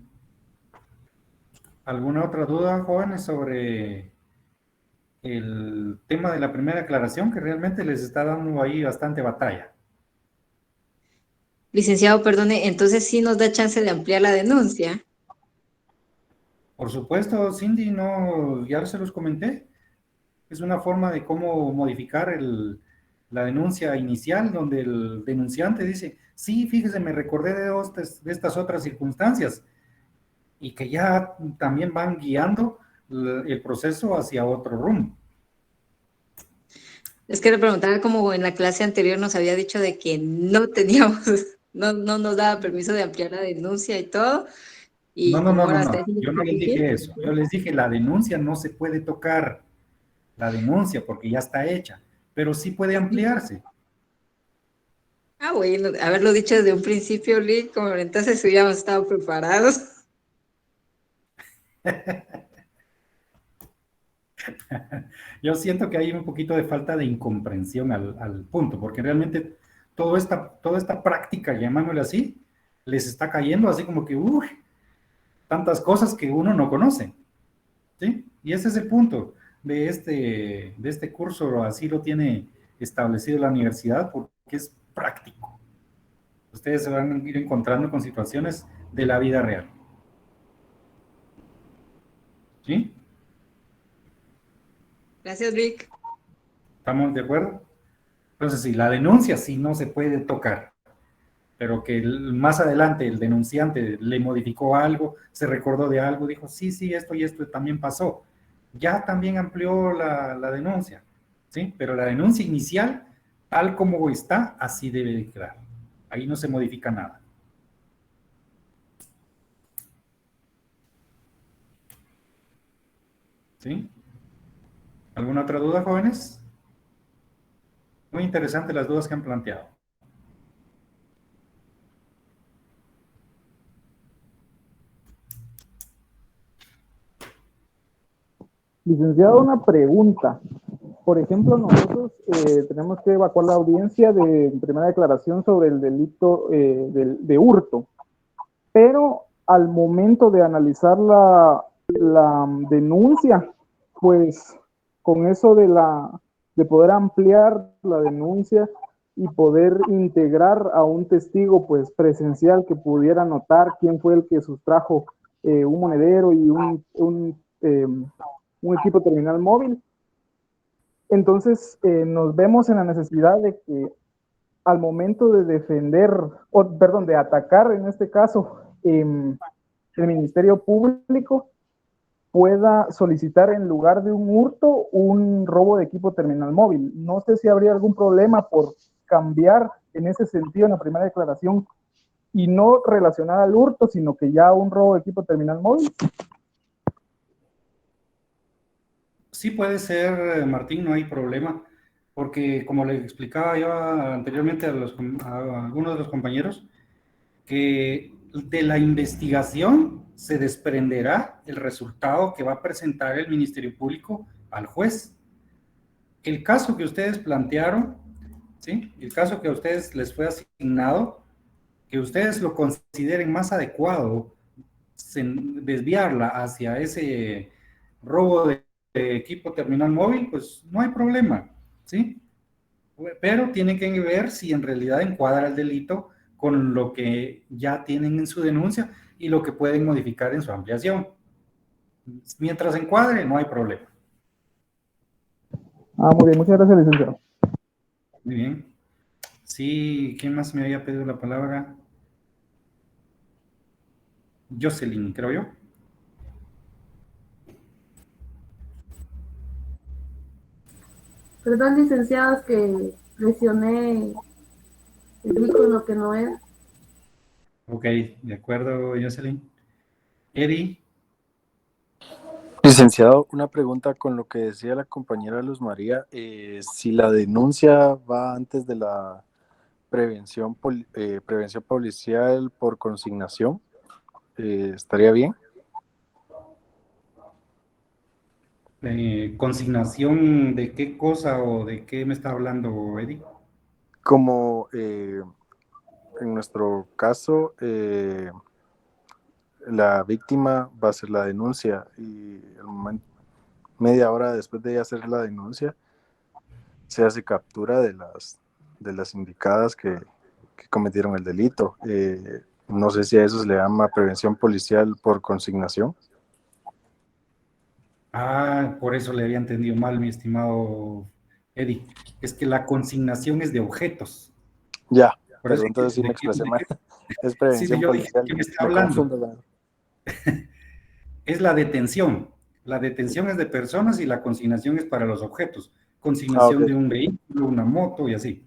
¿Alguna otra duda, jóvenes, sobre el tema de la primera aclaración, que realmente les está dando ahí bastante batalla? Licenciado, perdone, entonces sí nos da chance de ampliar la denuncia. Por supuesto, Cindy, no, ya se los comenté. Es una forma de cómo modificar la denuncia inicial, donde el denunciante dice, sí, fíjese, me recordé de estas otras circunstancias, y que ya también van guiando el proceso hacia otro rumbo. Es que le preguntaba como en la clase anterior nos había dicho de que no teníamos, no nos daba permiso de ampliar la denuncia y todo. Y No, como ahora está diciendo yo no que les sí. dije eso. Yo les dije, la denuncia no se puede tocar, la denuncia, porque ya está hecha, pero sí puede ampliarse. Ah, bueno, haberlo dicho desde un principio, Lee, como entonces hubiéramos estado preparados. Yo siento que hay un poquito de falta de incomprensión al punto, porque realmente toda esta práctica, llamámosle así, les está cayendo así como que, tantas cosas que uno no conoce, ¿sí? Y ese es el punto de este curso, así lo tiene establecido la universidad, porque es práctico. Ustedes se van a ir encontrando con situaciones de la vida real. ¿Sí? Gracias, Vic. ¿Estamos de acuerdo? Entonces, sí, la denuncia sí no se puede tocar, pero que más adelante el denunciante le modificó algo, se recordó de algo, dijo, sí, esto y esto también pasó. Ya también amplió la denuncia, ¿sí? Pero la denuncia inicial, tal como está, así debe de quedar. Ahí no se modifica nada. ¿Sí? ¿Alguna otra duda, jóvenes? Muy interesante las dudas que han planteado. Licenciado, una pregunta. Por ejemplo, nosotros tenemos que evacuar la audiencia de primera declaración sobre el delito de hurto, pero al momento de analizar la denuncia, pues con eso de poder ampliar la denuncia y poder integrar a un testigo pues presencial que pudiera notar quién fue el que sustrajo un monedero y un equipo terminal móvil. Entonces nos vemos en la necesidad de que al momento de defender, de atacar en este caso, el Ministerio Público pueda solicitar en lugar de un hurto un robo de equipo terminal móvil. No sé si habría algún problema por cambiar en ese sentido en la primera declaración y no relacionar al hurto, sino que ya un robo de equipo terminal móvil. Sí puede ser, Martín, no hay problema, porque como le explicaba yo anteriormente a algunos de los compañeros, que de la investigación se desprenderá el resultado que va a presentar el Ministerio Público al juez. El caso que ustedes plantearon, ¿sí? El caso que a ustedes les fue asignado, que ustedes lo consideren más adecuado, desviarla hacia ese robo de equipo terminal móvil, pues no hay problema, ¿sí? Pero tienen que ver si en realidad encuadra el delito con lo que ya tienen en su denuncia y lo que pueden modificar en su ampliación. Mientras encuadre, no hay problema. Muy bien, muchas gracias, licenciado. Muy bien. Sí, ¿quién más me había pedido la palabra? Jocelyn, creo yo. Perdón, licenciados, que presioné el icono que no era. Ok, de acuerdo, Jocelyn. Eddie. Licenciado, una pregunta con lo que decía la compañera Luz María. Si la denuncia va antes de la prevención policial por consignación, ¿estaría bien? ¿Consignación de qué cosa o de qué me está hablando, Eddie? Como en nuestro caso, la víctima va a hacer la denuncia y el momento, media hora después de hacer la denuncia, se hace captura de las indicadas que cometieron el delito. No sé si a eso se le llama prevención policial por consignación. Por eso le había entendido mal, mi estimado Eddie. Es que la consignación es de objetos. Ya, Por pero eso, entonces sí me expresé mal. Es sí, prevención yo dije, policial. ¿qué me está Me hablando? confundo. Es la detención. La detención es de personas y la consignación es para los objetos. Consignación Okay. de un vehículo, una moto y así.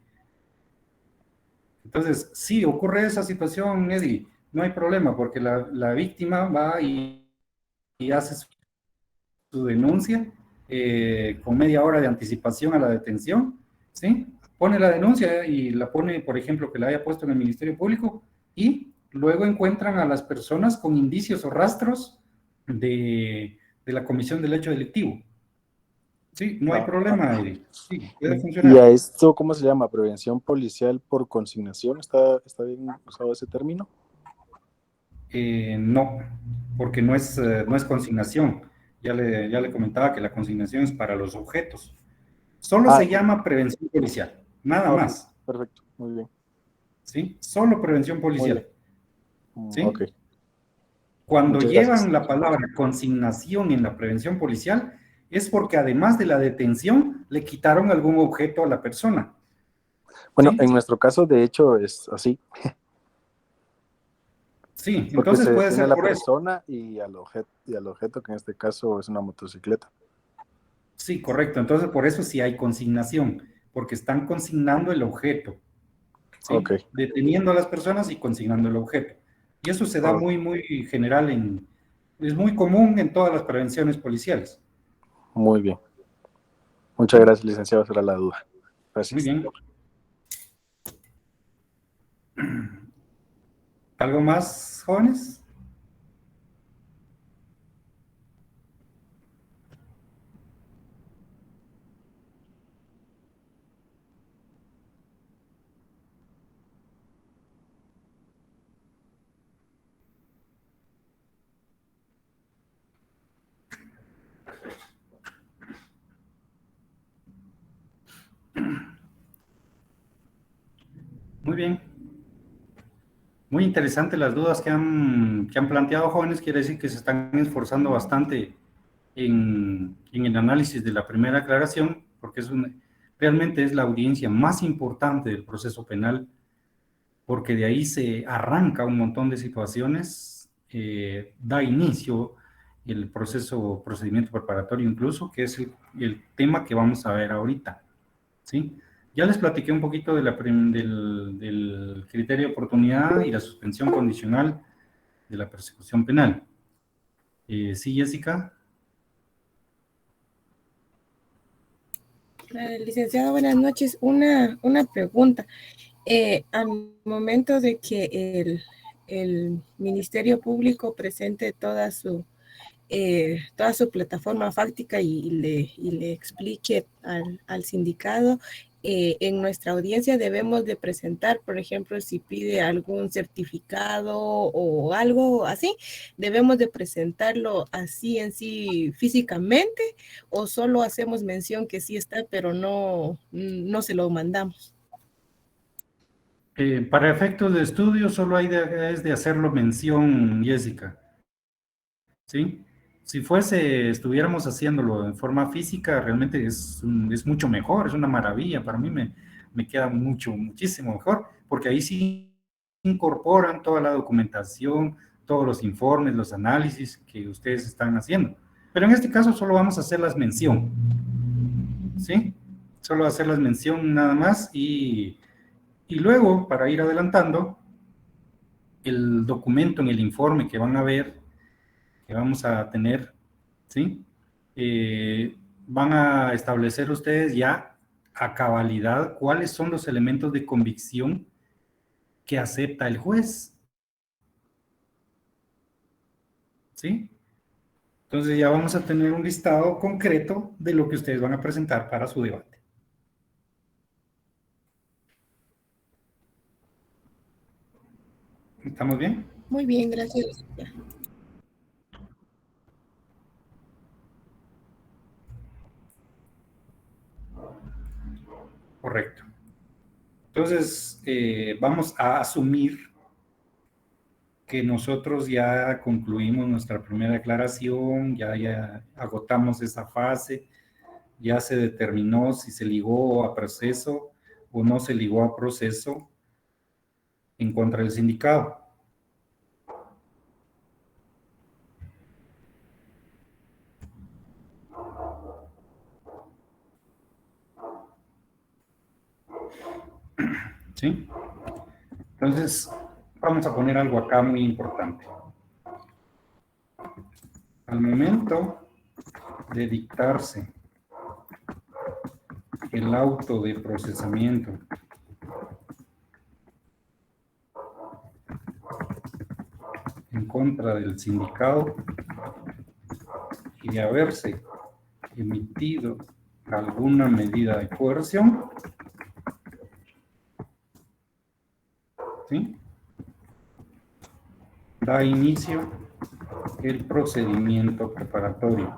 Entonces, sí, ocurre esa situación, Eddie, no hay problema, porque la víctima va y hace su denuncia con media hora de anticipación a la detención, ¿sí? Pone la denuncia y la pone, por ejemplo, que la haya puesto en el Ministerio Público y luego encuentran a las personas con indicios o rastros de la comisión del hecho delictivo. Sí, no hay problema, Eddie. Sí, puede funcionar. ¿Y a esto cómo se llama? ¿Prevención policial por consignación? ¿Está bien usado ese término? No, porque no es consignación. Ya le comentaba que la consignación es para los objetos. Solo se llama prevención policial, nada más. Perfecto, muy bien. ¿Sí? Solo prevención policial. ¿Sí? Ok. Cuando Muchas llevan gracias. la palabra consignación en la prevención policial, es porque además de la detención, le quitaron algún objeto a la persona. Bueno, ¿sí? En nuestro caso, de hecho, es así. Sí, Porque entonces se puede detiene ser la por eso. persona y al objeto, que en este caso es una motocicleta. Sí, correcto. Entonces, por eso sí hay consignación, porque están consignando el objeto. ¿sí? Okay. Deteniendo a las personas y consignando el objeto. Y eso se da muy, muy general, es muy común en todas las prevenciones policiales. Muy bien. Muchas gracias, licenciado, será la duda. Gracias. Muy bien. ¿Algo más, jóvenes? Muy bien. Muy interesante las dudas que han planteado, jóvenes. Quiere decir que se están esforzando bastante en el análisis de la primera aclaración, porque realmente es la audiencia más importante del proceso penal, porque de ahí se arranca un montón de situaciones, da inicio el procedimiento preparatorio incluso, que es el tema que vamos a ver ahorita, ¿sí? Ya les platiqué un poquito de del criterio de oportunidad y la suspensión condicional de la persecución penal. ¿Sí, Jessica? Licenciado, buenas noches. Una pregunta. Al momento de que el Ministerio Público presente toda su plataforma fáctica y le explique al sindicado, en nuestra audiencia debemos de presentar, por ejemplo, si pide algún certificado o algo así, debemos de presentarlo así en sí físicamente, o solo hacemos mención que sí está, pero no se lo mandamos. Para efectos de estudio solo es de hacerlo mención, Jessica, ¿sí? Si estuviéramos haciéndolo en forma física, realmente es mucho mejor, es una maravilla. Para mí me queda muchísimo mejor, porque ahí sí incorporan toda la documentación, todos los informes, los análisis que ustedes están haciendo. Pero en este caso solo vamos a hacerlas mención, ¿sí? Solo hacerlas mención nada más y luego, para ir adelantando, el documento en el informe que van a ver, que vamos a tener, ¿sí? Van a establecer ustedes ya a cabalidad cuáles son los elementos de convicción que acepta el juez, ¿sí? Entonces ya vamos a tener un listado concreto de lo que ustedes van a presentar para su debate. ¿Estamos bien? Muy bien, gracias. Correcto. Entonces, vamos a asumir que nosotros ya concluimos nuestra primera declaración, ya agotamos esa fase, ya se determinó si se ligó a proceso o no se ligó a proceso en contra del sindicado. ¿Sí? Entonces, vamos a poner algo acá muy importante. Al momento de dictarse el auto de procesamiento en contra del sindicado y de haberse emitido alguna medida de coerción, ¿sí? Da inicio el procedimiento preparatorio.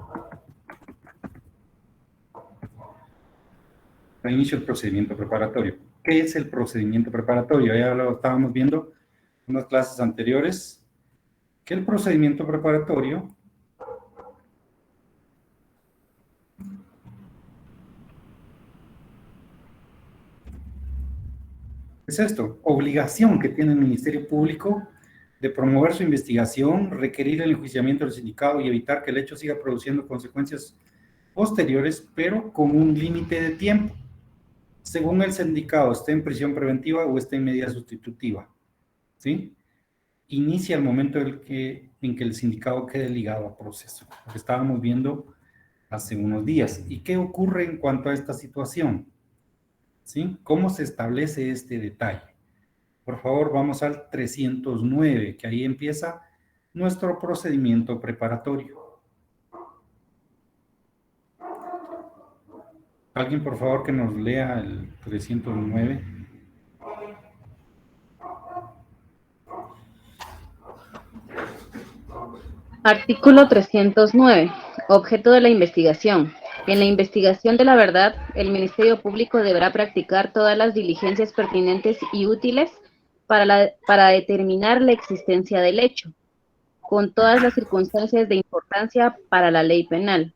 Da inicio el procedimiento preparatorio. ¿Qué es el procedimiento preparatorio? Ya lo estábamos viendo en unas clases anteriores, que el procedimiento preparatorio es esto: obligación que tiene el Ministerio Público de promover su investigación, requerir el enjuiciamiento del sindicado y evitar que el hecho siga produciendo consecuencias posteriores, pero con un límite de tiempo, según el sindicado esté en prisión preventiva o esté en medida sustitutiva, ¿sí? Inicia el momento en que el sindicado quede ligado a proceso, lo que estábamos viendo hace unos días. ¿Y qué ocurre en cuanto a esta situación? ¿Sí? ¿Cómo se establece este detalle? Por favor, vamos al 309, que ahí empieza nuestro procedimiento preparatorio. ¿Alguien, por favor, que nos lea el 309? Artículo 309. Objeto de la investigación. En la investigación de la verdad, el Ministerio Público deberá practicar todas las diligencias pertinentes y útiles para determinar la existencia del hecho, con todas las circunstancias de importancia para la ley penal.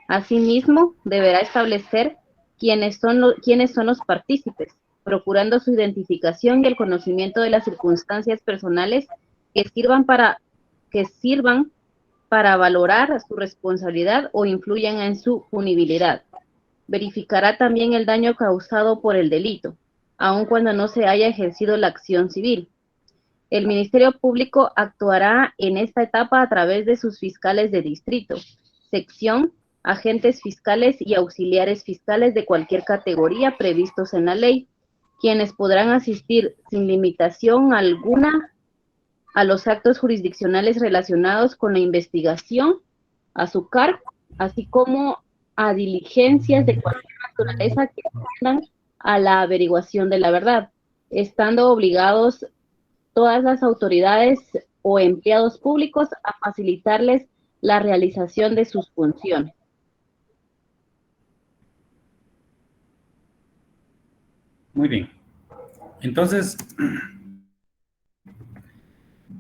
Asimismo, deberá establecer quiénes son los partícipes, procurando su identificación y el conocimiento de las circunstancias personales que sirvan para valorar su responsabilidad o influyan en su punibilidad. Verificará también el daño causado por el delito, aun cuando no se haya ejercido la acción civil. El Ministerio Público actuará en esta etapa a través de sus fiscales de distrito, sección, agentes fiscales y auxiliares fiscales de cualquier categoría previstos en la ley, quienes podrán asistir sin limitación alguna a los actos jurisdiccionales relacionados con la investigación a su cargo, así como a diligencias de cualquier naturaleza que tiendan a la averiguación de la verdad, estando obligados todas las autoridades o empleados públicos a facilitarles la realización de sus funciones. Muy bien. Entonces,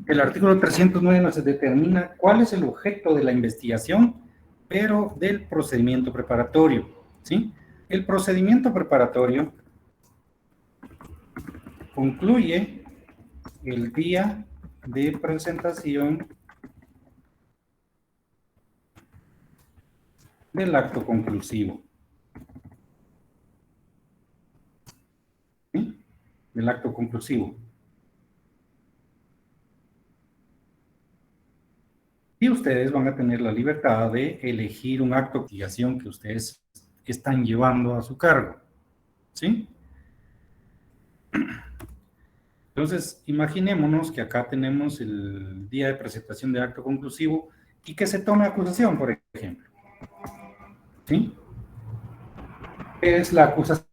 el artículo 309 nos determina cuál es el objeto de la investigación, pero del procedimiento preparatorio, ¿sí? El procedimiento preparatorio concluye el día de presentación del acto conclusivo. ¿Sí? Del acto conclusivo. Y ustedes van a tener la libertad de elegir un acto de investigación que ustedes están llevando a su cargo. ¿Sí? Entonces, imaginémonos que acá tenemos el día de presentación de acto conclusivo y que se tome acusación, por ejemplo. ¿Sí? ¿Qué es la acusación?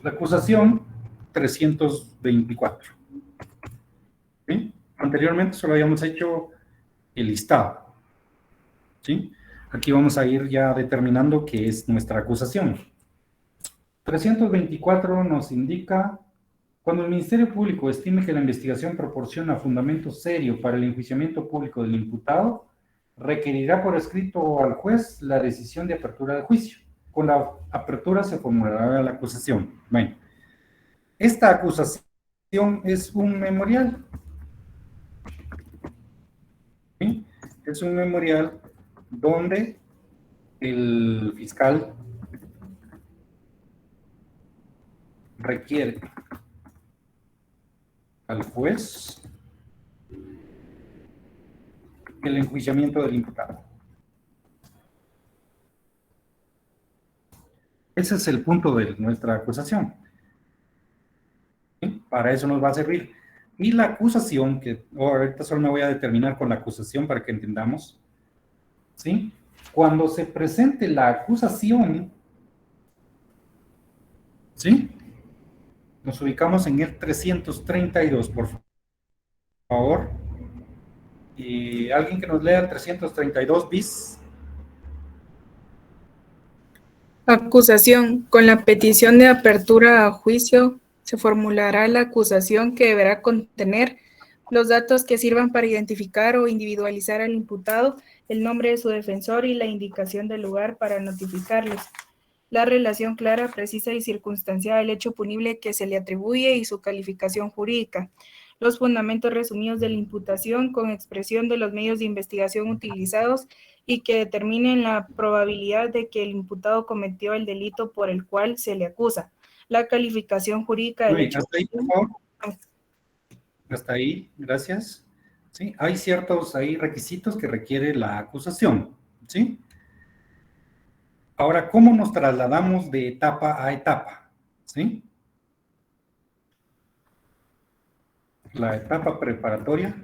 La acusación 324. ¿Sí? Anteriormente solo habíamos hecho el listado. ¿Sí? Aquí vamos a ir ya determinando qué es nuestra acusación. 324 nos indica: cuando el Ministerio Público estime que la investigación proporciona fundamento serio para el enjuiciamiento público del imputado, requerirá por escrito al juez la decisión de apertura de juicio. Con la apertura se formulará la acusación. Bueno, esta acusación es un memorial. ¿Sí? Es un memorial donde el fiscal requiere al juez el enjuiciamiento del imputado. Ese es el punto de nuestra acusación. ¿Sí? Para eso nos va a servir. Y la acusación, que ahorita solo me voy a determinar con la acusación para que entendamos. ¿Sí? Cuando se presente la acusación, ¿sí? Nos ubicamos en el 332, por favor. Y alguien que nos lea el 332 bis. Acusación. Con la petición de apertura a juicio se formulará la acusación, que deberá contener los datos que sirvan para identificar o individualizar al imputado, el nombre de su defensor y la indicación del lugar para notificarles, la relación clara, precisa y circunstanciada del hecho punible que se le atribuye y su calificación jurídica, los fundamentos resumidos de la imputación con expresión de los medios de investigación utilizados y que determinen la probabilidad de que el imputado cometió el delito por el cual se le acusa, la calificación jurídica del hecho. Hasta ahí, por favor. Hasta ahí, gracias. ¿Sí? Hay ciertos requisitos que requiere la acusación. ¿Sí? Ahora, ¿cómo nos trasladamos de etapa a etapa? ¿Sí? La etapa preparatoria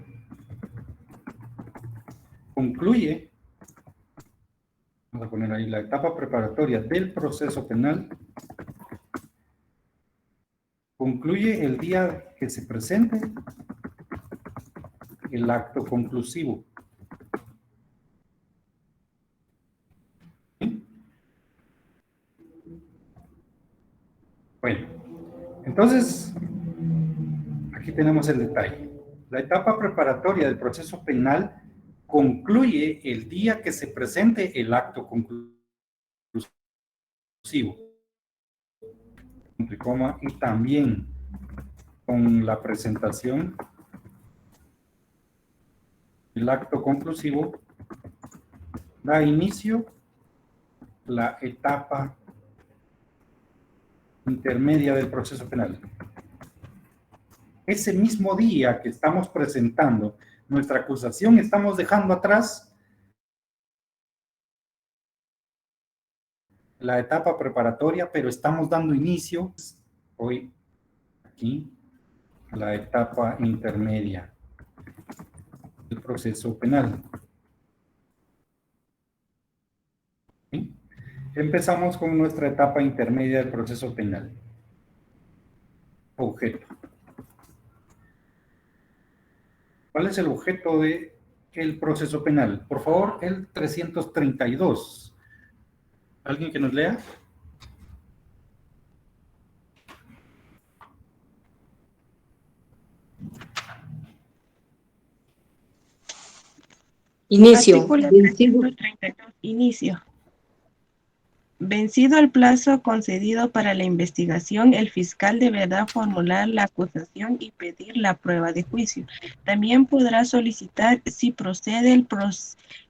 concluye, vamos a poner ahí, la etapa preparatoria del proceso penal concluye el día que se presente el acto conclusivo. ¿Sí? Entonces, aquí tenemos el detalle. La etapa preparatoria del proceso penal concluye el día que se presente el acto conclusivo. Entre coma, y también con la presentación del acto conclusivo da inicio la etapa intermedia del proceso penal. Ese mismo día que estamos presentando nuestra acusación, estamos dejando atrás la etapa preparatoria, pero estamos dando inicio hoy aquí a la etapa intermedia del proceso penal. ¿Sí? Empezamos con nuestra etapa intermedia del proceso penal. Objeto. ¿Cuál es el objeto del proceso penal? Por favor, el 332. ¿Alguien que nos lea? Inicio. Artículo 332. Inicio. Vencido el plazo concedido para la investigación, el fiscal deberá formular la acusación y pedir la prueba de juicio. También podrá solicitar si procede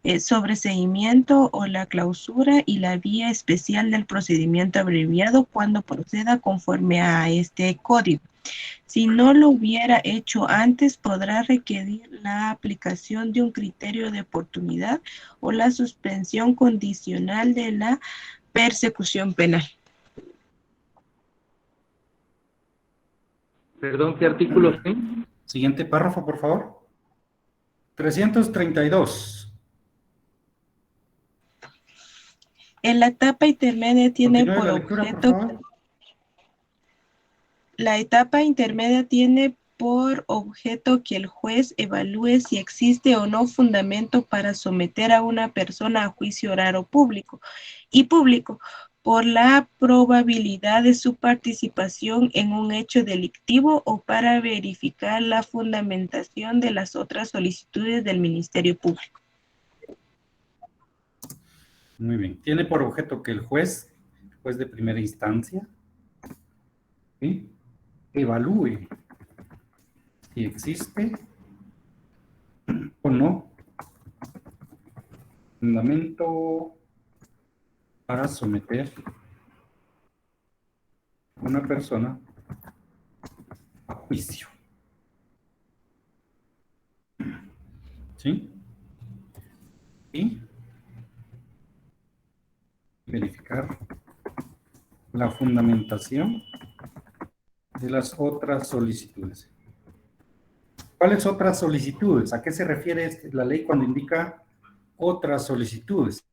el sobreseimiento o la clausura y la vía especial del procedimiento abreviado cuando proceda conforme a este código. Si no lo hubiera hecho antes, podrá requerir la aplicación de un criterio de oportunidad o la suspensión condicional de la persecución penal. Perdón, ¿qué artículo? Siguiente párrafo, por favor. 332. En la etapa intermedia tiene Continúe por la lectura, objeto... por favor. La etapa intermedia tiene por objeto que el juez evalúe si existe o no fundamento para someter a una persona a juicio oral o público por la probabilidad de su participación en un hecho delictivo o para verificar la fundamentación de las otras solicitudes del Ministerio Público. Muy bien. Tiene por objeto que el juez de primera instancia, ¿sí?, evalúe si existe o no fundamento para someter a una persona a juicio. ¿Sí? Y verificar la fundamentación de las otras solicitudes. ¿Cuáles otras solicitudes? ¿A qué se refiere la ley cuando indica otras solicitudes?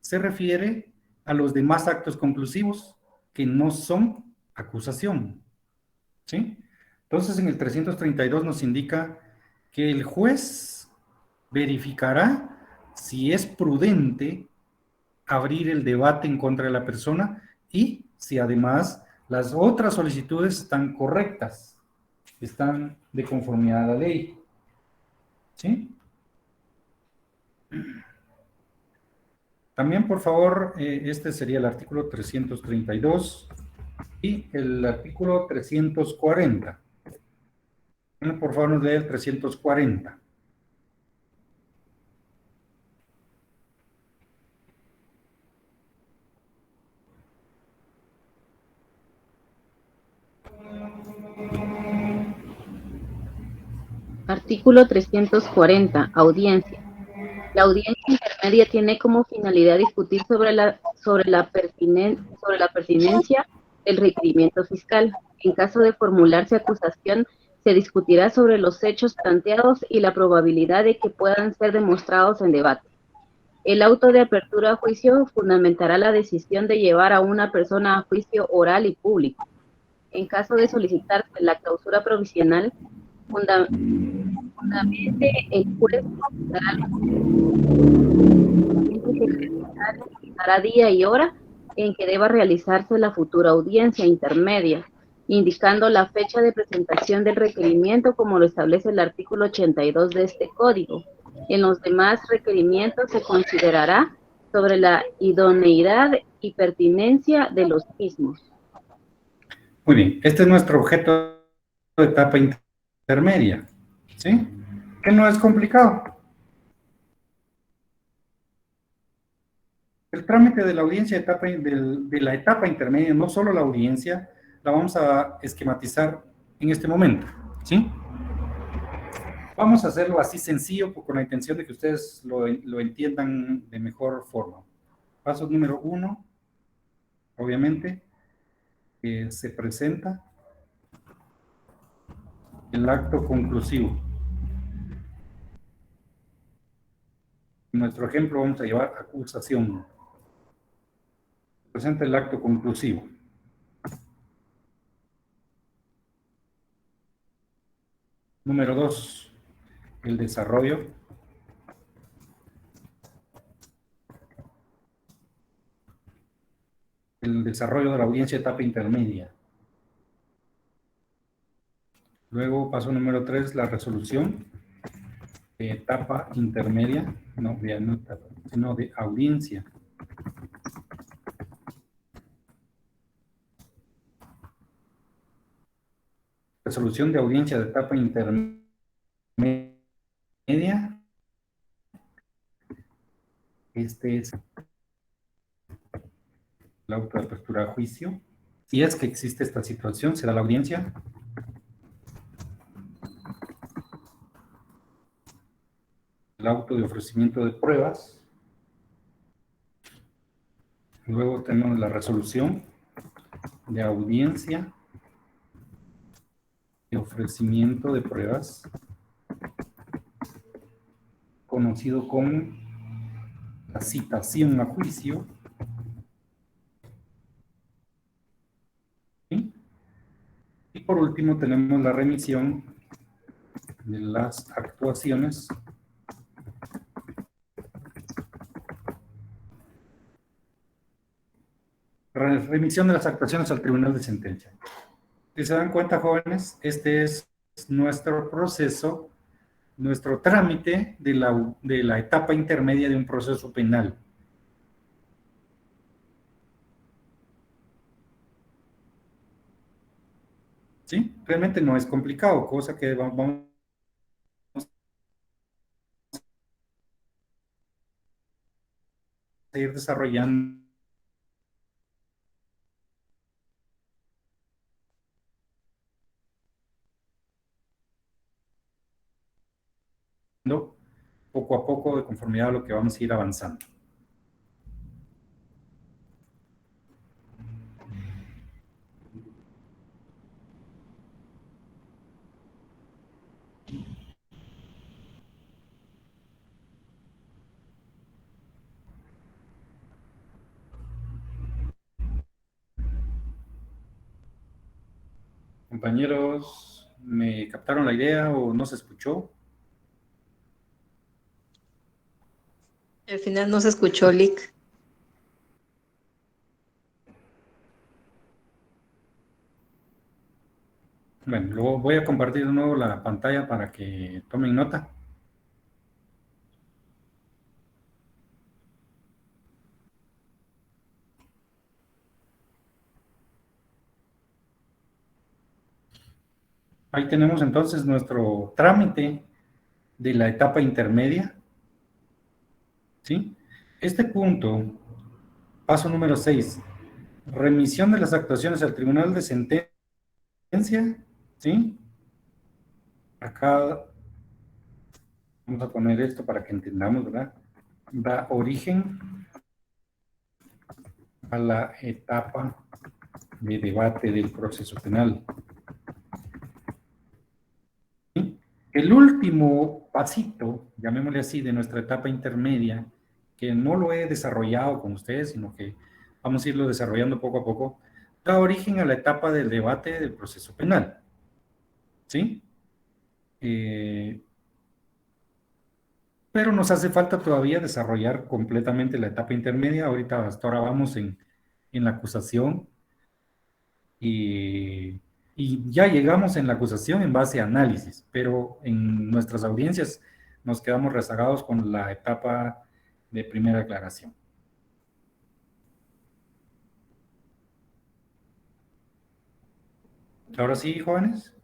Se refiere a los demás actos conclusivos que no son acusación. ¿Sí? Entonces, en el 332 nos indica que el juez verificará si es prudente abrir el debate en contra de la persona y si además las otras solicitudes están correctas, están de conformidad a la ley. ¿Sí? También, por favor, este sería el artículo 332 y el artículo 340. Por favor, nos lee el 340. Artículo 340. Audiencia. La audiencia intermedia tiene como finalidad discutir sobre la pertinencia del requerimiento fiscal. En caso de formularse acusación, se discutirá sobre los hechos planteados y la probabilidad de que puedan ser demostrados en debate. El auto de apertura a juicio fundamentará la decisión de llevar a una persona a juicio oral y público. En caso de solicitarse la clausura provisional, fundamente el juez dará día y hora en que deba realizarse la futura audiencia intermedia, indicando la fecha de presentación del requerimiento como lo establece el artículo 82 de este código. En los demás requerimientos se considerará sobre la idoneidad y pertinencia de los mismos. Muy bien, este es nuestro objeto de etapa intermedia, ¿sí? Que no es complicado. El trámite de la audiencia de la etapa intermedia, no solo la audiencia, la vamos a esquematizar en este momento, ¿sí? Vamos a hacerlo así sencillo con la intención de que ustedes lo entiendan de mejor forma. Paso número 1, obviamente, se presenta el acto conclusivo. En nuestro ejemplo vamos a llevar acusación. Se presenta el acto conclusivo. Número 2, el desarrollo. El desarrollo de la audiencia etapa intermedia. Luego, paso número 3, la resolución de etapa intermedia, sino de audiencia. Resolución de audiencia de etapa intermedia. Este es el auto de apertura a juicio. Si es que existe esta situación, se da la audiencia. El auto de ofrecimiento de pruebas. Luego tenemos la resolución de audiencia de ofrecimiento de pruebas, conocido como la citación a juicio. ¿Sí? Y por último tenemos la remisión de las actuaciones remisión de las actuaciones al tribunal de sentencia. Si se dan cuenta, jóvenes, este es nuestro proceso, nuestro trámite de la etapa intermedia de un proceso penal. ¿Sí? Realmente no es complicado, cosa que vamos a ir desarrollando poco a poco de conformidad a lo que vamos a ir avanzando. Compañeros, ¿me captaron la idea o no se escuchó? Al final no se escuchó, Lick. Bueno, luego voy a compartir de nuevo la pantalla para que tomen nota. Ahí tenemos entonces nuestro trámite de la etapa intermedia. ¿Sí? Este punto, paso número 6, remisión de las actuaciones al tribunal de sentencia. ¿Sí? Acá vamos a poner esto para que entendamos, ¿verdad? Da origen a la etapa de debate del proceso penal. ¿Sí? El último pasito, llamémosle así, de nuestra etapa intermedia, que no lo he desarrollado con ustedes, sino que vamos a irlo desarrollando poco a poco, da origen a la etapa del debate del proceso penal. ¿Sí? Pero nos hace falta todavía desarrollar completamente la etapa intermedia. Ahorita, hasta ahora vamos en en la acusación y ya llegamos en la acusación en base a análisis, pero en nuestras audiencias nos quedamos rezagados con la etapa de primera declaración. Ahora sí, jóvenes.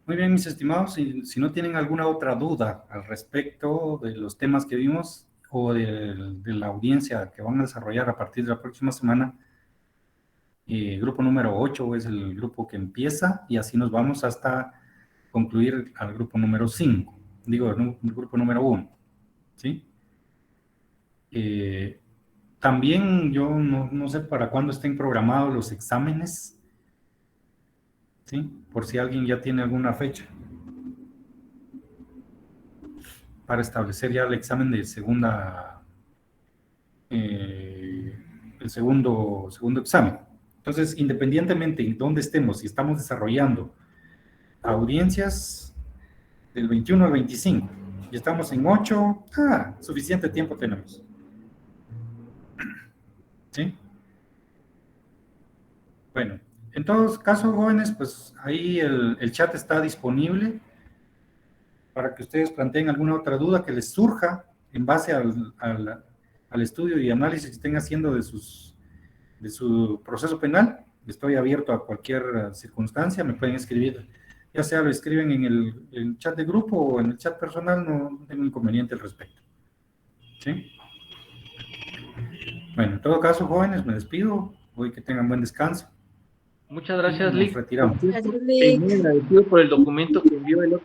Muy bien, mis estimados, si no tienen alguna otra duda al respecto de los temas que vimos o de la audiencia que van a desarrollar a partir de la próxima semana, grupo número 8 es el grupo que empieza y así nos vamos hasta concluir al grupo número 5, digo, el grupo número 1, ¿sí? También yo no sé para cuándo estén programados los exámenes, ¿sí? Por si alguien ya tiene alguna fecha para establecer ya el examen de segunda, el segundo examen. Entonces, independientemente de dónde estemos, si estamos desarrollando audiencias del 21 al 25 y estamos en 8, suficiente tiempo tenemos. ¿Sí? Bueno, en todos casos, jóvenes, pues ahí el chat está disponible para que ustedes planteen alguna otra duda que les surja en base al estudio y análisis que estén haciendo de su proceso penal. Estoy abierto a cualquier circunstancia, me pueden escribir, ya sea lo escriben en el chat de grupo o en el chat personal, no tengo inconveniente al respecto. ¿Sí? Bueno, en todo caso, jóvenes, me despido, hoy que tengan buen descanso. Muchas gracias, Lick. Nos retiramos. Gracias, Lick. Muy agradecido por el documento que envió el otro.